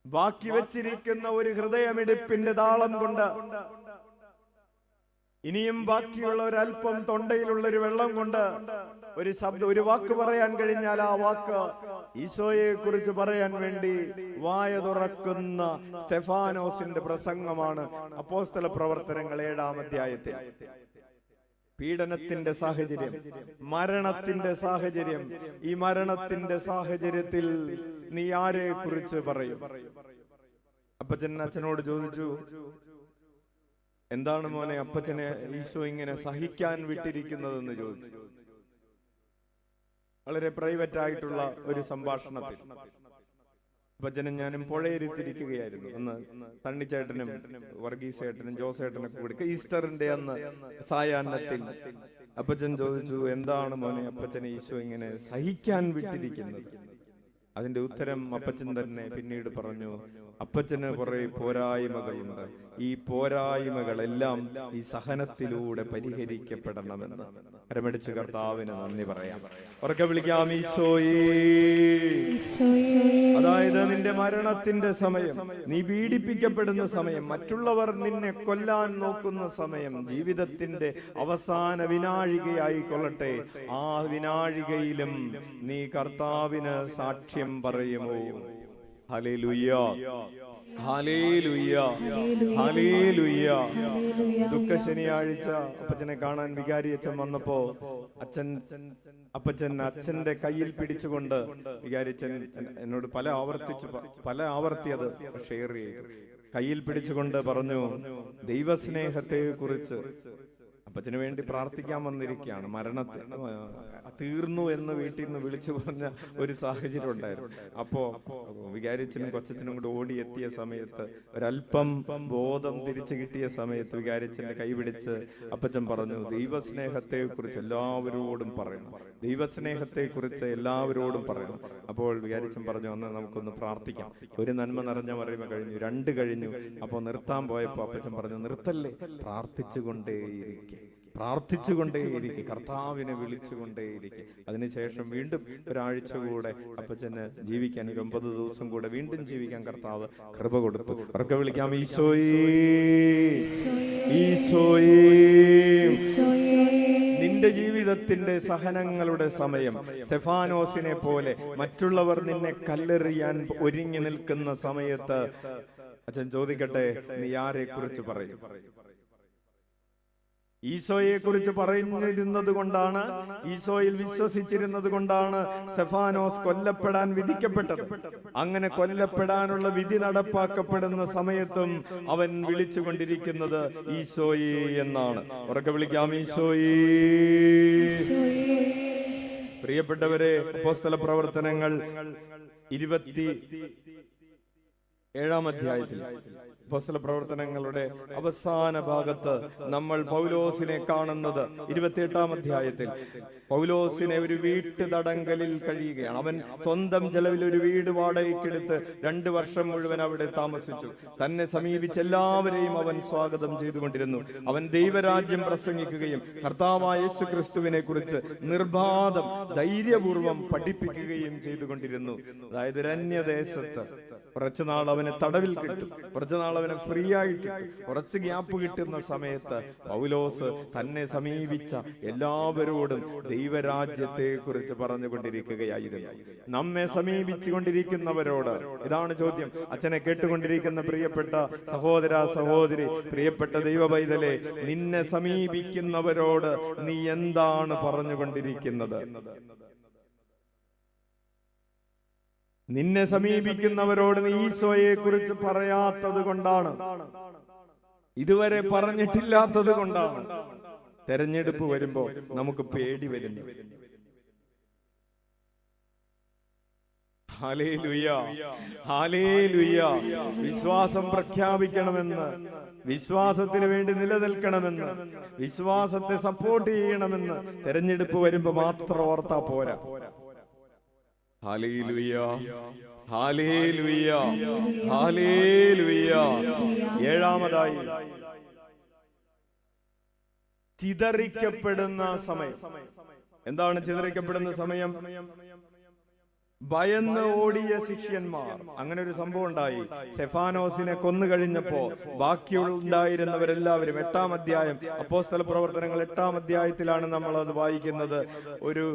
ബാക്കി വെച്ചിരിക്കുന്ന ഒരു ഹൃദയമിടിപ്പിന്റെ താളം കൊണ്ട്, ഇനിയും ബാക്കിയുള്ള ഒരല്പം തൊണ്ടയിലുള്ള ഒരു വെള്ളം കൊണ്ട് ഒരു ശബ്ദം, ഒരു വാക്ക് പറയാൻ കഴിഞ്ഞാൽ ആ വാക്ക് ഈശോയെ കുറിച്ച് പറയാൻ വേണ്ടി വായ തുറക്കുന്ന സ്തെഫാനോസിന്റെ പ്രസംഗമാണ് അപ്പോസ്തല പ്രവർത്തനങ്ങൾ 7-ാം അധ്യായത്തിൽ. പീഡനത്തിന്റെ സാഹചര്യം, മരണത്തിന്റെ സാഹചര്യം. ഈ മരണത്തിന്റെ സാഹചര്യത്തിൽ നീ ആരെ കുറിച്ച് പറയും? അപ്പച്ചൻ അച്ഛനോട് ചോദിച്ചു, എന്താണ് മോനെ അപ്പച്ചനെ ഈശോ ഇങ്ങനെ സഹിക്കാൻ വിട്ടിരിക്കുന്നതെന്ന് ചോദിച്ചു. വളരെ പ്രൈവറ്റ് ആയിട്ടുള്ള ഒരു സംഭാഷണത്തിൽ. അപ്പച്ചനും ഞാനും പുഴയിരുത്തിരിക്കുകയായിരുന്നു. അന്ന് തണ്ണിച്ചേട്ടനും വർഗീസേട്ടനും ജോസേട്ടനൊക്കെ കൂടി ഈസ്റ്ററിന്റെ അന്ന് സായാഹ്നത്തിൽ അപ്പച്ചൻ ചോദിച്ചു, എന്താണ് മോനെ അപ്പച്ചനെ ഈശോ ഇങ്ങനെ സഹിക്കാൻ വിട്ടിരിക്കുന്നത്? അതിന്റെ ഉത്തരം അപ്പച്ചൻ തന്നെ പിന്നീട് പറഞ്ഞു, അപ്പച്ചന് കുറെ പോരായ്മകളുണ്ട്, ഈ പോരായ്മകളെല്ലാം ഈ സഹനത്തിലൂടെ പരിഹരിക്കപ്പെടണമെന്ന്. കരമടിച്ച് കർത്താവിന് നന്ദി പറയാം. ഉറക്കെ വിളിക്കാം, ഈശോയേ. അതായത് നിന്റെ മരണത്തിന്റെ സമയം, നീ പീഡിപ്പിക്കപ്പെടുന്ന സമയം, മറ്റുള്ളവർ നിന്നെ കൊല്ലാൻ നോക്കുന്ന സമയം, ജീവിതത്തിന്റെ അവസാന വിനാഴികയായി കൊള്ളട്ടെ, ആ വിനാഴികയിലും നീ കർത്താവിന് സാക്ഷ്യം പറയുമോ? Hallelujah, hallelujah, hallelujah. ദുഃഖ ശനിയാഴ്ച അപ്പച്ചനെ കാണാൻ വികാരി അച്ഛൻ വന്നപ്പോ അപ്പച്ചൻ അച്ഛന്റെ കയ്യിൽ പിടിച്ചുകൊണ്ട് വികാരി അച്ഛൻ എന്നോട് പല ആവർത്തി അത് ഷെയർ ചെയ്തു. കയ്യിൽ പിടിച്ചുകൊണ്ട് പറഞ്ഞു, ദൈവസ്നേഹത്തെ കുറിച്ച് അപ്പച്ചന് വേണ്ടി പ്രാർത്ഥിക്കാൻ വന്നിരിക്കുകയാണ്. മരണത്തിൽ തീർന്നു എന്ന് വീട്ടിൽ നിന്ന് വിളിച്ചു പറഞ്ഞ ഒരു സാഹചര്യം ഉണ്ടായിരുന്നു. അപ്പോ വികാരിച്ചനും കൊച്ചനും കൂടെ ഓടിയെത്തിയ സമയത്ത്, ഒരല്പം ബോധം തിരിച്ചു കിട്ടിയ സമയത്ത് വികാരിച്ചന്റെ കൈ പിടിച്ച് അപ്പച്ചൻ പറഞ്ഞു, ദൈവസ്നേഹത്തെ കുറിച്ച് എല്ലാവരോടും പറയണം, ദൈവസ്നേഹത്തെ കുറിച്ച് എല്ലാവരോടും പറയണം. അപ്പോൾ വികാരിച്ചൻ പറഞ്ഞു, അന്ന് നമുക്കൊന്ന് പ്രാർത്ഥിക്കാം. ഒരു നന്മ നിറഞ്ഞ മറിയുമ കഴിഞ്ഞു, 2 കഴിഞ്ഞു. അപ്പോൾ നിർത്താൻ പോയപ്പോ അപ്പച്ചൻ പറഞ്ഞു, നിർത്തല്ലേ, പ്രാർത്ഥിച്ചുകൊണ്ടേയിരിക്കെ, പ്രാർത്ഥിച്ചുകൊണ്ടേയിരിക്കും, കർത്താവിനെ വിളിച്ചുകൊണ്ടേയിരിക്കും. അതിനുശേഷം വീണ്ടും ഒരാഴ്ച കൂടെ അപ്പച്ചന് ജീവിക്കാൻ, 9 ദിവസം കൂടെ വീണ്ടും ജീവിക്കാൻ കർത്താവ് കൃപ കൊടുത്തു. അവർക്ക് വിളിക്കാം, ഈശോയേ, ഈശോയേ. നിന്റെ ജീവിതത്തിന്റെ സഹനങ്ങളുടെ സമയം, സ്തെഫാനോസിനെ പോലെ മറ്റുള്ളവർ നിന്നെ കല്ലെറിയാൻ ഒരുങ്ങി നിൽക്കുന്ന സമയത്ത് അച്ഛൻ ചോദിക്കട്ടെ, നീ ആരെ കുറിച്ച് പറയും? ഈശോയെ കുറിച്ച് പറഞ്ഞിരുന്നത് കൊണ്ടാണ്, ഈശോയിൽ വിശ്വസിച്ചിരുന്നത് കൊണ്ടാണ് സ്തെഫാനോസ് കൊല്ലപ്പെടാൻ വിധിക്കപ്പെട്ടത്. അങ്ങനെ കൊല്ലപ്പെടാനുള്ള വിധി നടപ്പാക്കപ്പെടുന്ന സമയത്തും അവൻ വിളിച്ചുകൊണ്ടിരിക്കുന്നത് ഈശോയെ എന്നാണ്. ഉറക്കെ വിളിക്കാം, ഈശോയെ. പ്രിയപ്പെട്ടവരെ, അപ്പോസ്തല പ്രവർത്തനങ്ങൾ 27-ാം അധ്യായത്തിൽ, അപ്പോസ്തല പ്രവർത്തനങ്ങളുടെ അവസാന ഭാഗത്ത് നമ്മൾ പൗലോസിനെ കാണുന്നത് 28-ാം അധ്യായത്തിൽ. പൗലോസിനെ ഒരു വീട്ടുതടങ്കലിൽ കഴിയുകയാണ്. അവൻ സ്വന്തം ചെലവിൽ ഒരു വീട് വാടകയ്ക്കെടുത്ത് 2 വർഷം മുഴുവൻ അവിടെ താമസിച്ചു. തന്നെ സമീപിച്ച് എല്ലാവരെയും അവൻ സ്വാഗതം ചെയ്തുകൊണ്ടിരുന്നു. അവൻ ദൈവരാജ്യം പ്രസംഗിക്കുകയും കർത്താവായ യേശു ക്രിസ്തുവിനെ കുറിച്ച് നിർബാധം ധൈര്യപൂർവം പഠിപ്പിക്കുകയും ചെയ്തുകൊണ്ടിരുന്നു. അതായത് അന്യദേശത്ത് കുറച്ചുനാൾ അവനെ തടവിൽ കിട്ടും, കുറച്ചുനാൾ അവനെ ഫ്രീ ആയിട്ട്, കുറച്ച് ഗ്യാപ്പ് കിട്ടുന്ന സമയത്ത് പൗലോസ് തന്നെ സമീപിച്ച എല്ലാവരോടും ദൈവരാജ്യത്തെ കുറിച്ച് പറഞ്ഞുകൊണ്ടിരിക്കുകയായിരുന്നു. നമ്മെ സമീപിച്ചു കൊണ്ടിരിക്കുന്നവരോട് ഇതാണ് ചോദ്യം. അച്ഛനെ കേട്ടുകൊണ്ടിരിക്കുന്ന പ്രിയപ്പെട്ട സഹോദര സഹോദരി, പ്രിയപ്പെട്ട ദൈവ പൈതലേ, നിന്നെ സമീപിക്കുന്നവരോട് നീ എന്താണ് പറഞ്ഞുകൊണ്ടിരിക്കുന്നത്? നിന്നെ സമീപിക്കുന്നവരോട് നീ ഈശോയെ കുറിച്ച് പറയാത്തത് കൊണ്ടാണ്, ഇതുവരെ പറഞ്ഞിട്ടില്ലാത്തത് കൊണ്ടാണ് തെരഞ്ഞെടുപ്പ് വരുമ്പോ നമുക്ക് പേടി വരുന്നു. Hallelujah, hallelujah. വിശ്വാസം പ്രഖ്യാപിക്കണമെന്ന്, വിശ്വാസത്തിന് വേണ്ടി നിലനിൽക്കണമെന്ന്, വിശ്വാസത്തെ സപ്പോർട്ട് ചെയ്യണമെന്ന് തെരഞ്ഞെടുപ്പ് വരുമ്പോ മാത്രം ഓർത്താ പോരാ. Hallelujah, hallelujah, hallelujah. 7-ാമതായി ചിതറിക്കപ്പെടുന്ന സമയം. എന്താണ് ചിതറിക്കപ്പെടുന്ന സമയം? ഭയന്ന് ഓടിയ ശിഷ്യന്മാർ. അങ്ങനെ ഒരു സംഭവം ഉണ്ടായി. സ്തെഫാനോസിനെ കൊന്നു കഴിഞ്ഞപ്പോ ബാക്കിയുണ്ടായിരുന്നവരെല്ലാവരും 8-ാം അധ്യായം, അപ്പോസ്തല പ്രവർത്തനങ്ങൾ 8-ാം അധ്യായത്തിലാണ് നമ്മൾ അത് വായിക്കുന്നത്. ഒരു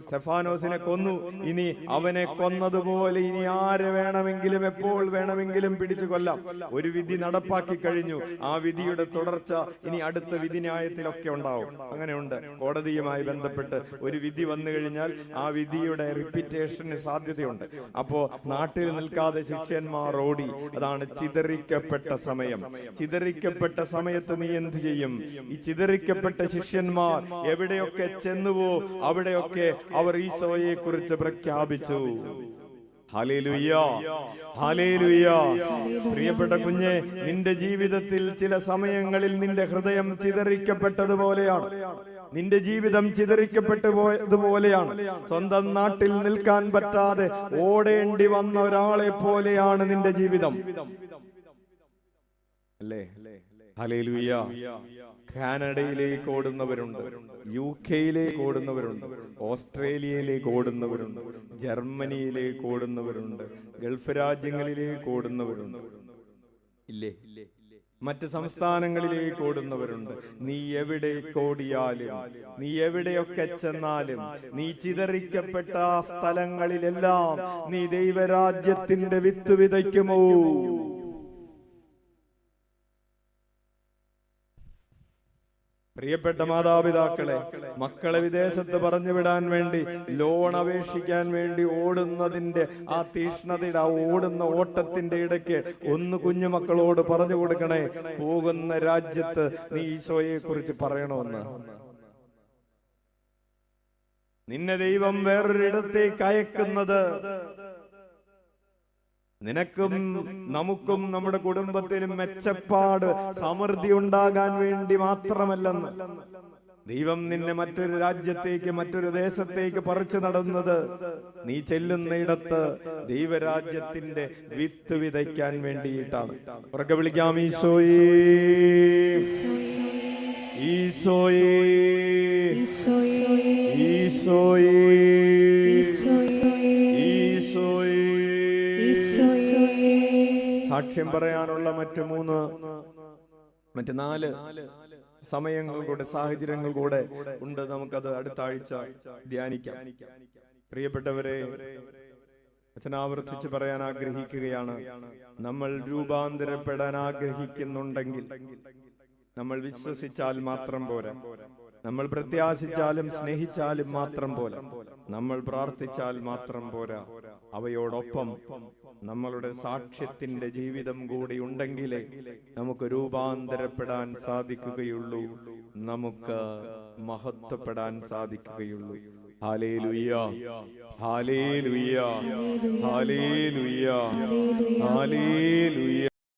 സ്തെഫാനോസിനെ കൊന്നു, ഇനി അവനെ കൊന്നതുപോലെ ഇനി ആരെ വേണമെങ്കിലും എപ്പോൾ വേണമെങ്കിലും പിടിച്ചു കൊല്ലാം. ഒരു വിധി നടപ്പാക്കി കഴിഞ്ഞു. ആ വിധിയുടെ തുടർച്ച ഇനി അടുത്ത വിധിന്യായത്തിലൊക്കെ ഉണ്ടാവും. അങ്ങനെയുണ്ട്. കോടതിയുമായി ബന്ധപ്പെട്ട് ഒരു വിധി വന്നു കഴിഞ്ഞാൽ ആ വിധിയുടെ റിപ്പീറ്റേഷൻ സാധ്യതയുണ്ട്. അപ്പോ നാട്ടിൽ നിൽക്കാതെ ശിഷ്യന്മാർ ഓടി. അതാണ് ചിതറിക്കപ്പെട്ട സമയം. ചിതറിക്കപ്പെട്ട സമയത്ത് നീ എന്ത് ചെയ്യും? ഈ ചിതറിക്കപ്പെട്ട ശിഷ്യന്മാർ എവിടെയൊക്കെ ചെന്നുവോ അവിടെയൊക്കെ അവർ ഈശോയെ കുറിച്ച് പ്രഖ്യാപിച്ചു. Hallelujah, hallelujah. പ്രിയപ്പെട്ട കുഞ്ഞെ, നിന്റെ ജീവിതത്തിൽ ചില സമയങ്ങളിൽ നിന്റെ ഹൃദയം ചിതറിക്കപ്പെട്ടതുപോലെയാണ്. നിന്റെ ജീവിതം ചിതറിക്കപ്പെട്ടു പോയതുപോലെയാണ്. സ്വന്തം നാട്ടിൽ നിൽക്കാൻ പറ്റാതെ ഓടേണ്ടി വന്ന ഒരാളെ പോലെയാണ് നിന്റെ ജീവിതം, അല്ലേ? ഹല്ലേലൂയ. കാനഡയിലേക്ക് ഓടുന്നവരുണ്ട്, UK-യിലേക്ക് ഓടുന്നവരുണ്ട്, ഓസ്ട്രേലിയയിലേക്ക് ഓടുന്നവരുണ്ട്, ജർമ്മനിയിലേക്ക് ഓടുന്നവരുണ്ട്, ഗൾഫ് രാജ്യങ്ങളിലേക്ക് ഓടുന്നവരുണ്ട്, ഇല്ലേ? മറ്റ് സംസ്ഥാനങ്ങളിലേക്ക് ഓടുന്നവരുണ്ട്. നീ എവിടേക്ക് ഓടിയാലും, നീ എവിടെയൊക്കെ ചെന്നാലും, നീ ചിതറിക്കപ്പെട്ട ആ സ്ഥലങ്ങളിലെല്ലാം നീ ദൈവരാജ്യത്തിന്റെ വിത്ത് വിതയ്ക്കുമോ? പ്രിയപ്പെട്ട മാതാപിതാക്കളെ, മക്കളെ വിദേശത്ത് പറഞ്ഞു വിടാൻ വേണ്ടി, ലോൺ അപേക്ഷിക്കാൻ വേണ്ടി ഓടുന്നതിന്റെ ആ തീഷ്ണതയുടെ, ആ ഓടുന്ന ഓട്ടത്തിന്റെ ഇടയ്ക്ക് ഒന്ന് കുഞ്ഞുമക്കളോട് പറഞ്ഞു കൊടുക്കണേ, പോകുന്ന രാജ്യത്ത് നീ ഈശോയെ കുറിച്ച് പറയണമെന്ന്. നിന്നെ ദൈവം വേറൊരിടത്തേക്ക് അയക്കുന്നത് നിനക്കും നമുക്കും നമ്മുടെ കുടുംബത്തിനും മെച്ചപ്പാട്, സമൃദ്ധി ഉണ്ടാകാൻ വേണ്ടി മാത്രമല്ലെന്ന്. ദൈവം നിന്നെ മറ്റൊരു രാജ്യത്തേക്ക്, മറ്റൊരു ദേശത്തേക്ക് പറിച്ചു നടന്നത് നീ ചെല്ലുന്നയിടത്ത് ദൈവരാജ്യത്തിന്റെ വിത്ത് വിതയ്ക്കാൻ വേണ്ടിയിട്ടാണ്. ഉറക്കെ വിളിക്കാം, ഈശോയേ, ഈശോയേ, ഈശോയേ, ഈശോയേ. സാക്ഷ്യം പറയാനുള്ള മറ്റ് 4 സമയങ്ങൾ കൂടെ, സാഹചര്യങ്ങൾ കൂടെ ഉണ്ട്. നമുക്കത് അടുത്ത ആഴ്ച ധ്യാനിക്കാം. പ്രിയപ്പെട്ടവരെ, അച്ഛൻ ആവർത്തിച്ച് പറയാൻ ആഗ്രഹിക്കുകയാണ്, നമ്മൾ രൂപാന്തരപ്പെടാൻ ആഗ്രഹിക്കുന്നുണ്ടെങ്കിൽ നമ്മൾ വിശ്വസിച്ചാൽ മാത്രം പോരാ, നമ്മൾ പ്രത്യാശിച്ചാലും സ്നേഹിച്ചാലും മാത്രം പോരാ, നമ്മൾ പ്രാർത്ഥിച്ചാൽ മാത്രം പോരാ, അവയോടൊപ്പം നമ്മളുടെ സാക്ഷ്യത്തിന്റെ ജീവിതം കൂടി ഉണ്ടെങ്കിലേ നമുക്ക് രൂപാന്തരപ്പെടാൻ സാധിക്കുകയുള്ളൂ, നമുക്ക് മഹത്വപ്പെടാൻ സാധിക്കുകയുള്ളൂ. Hallelujah, hallelujah, hallelujah, hallelujah.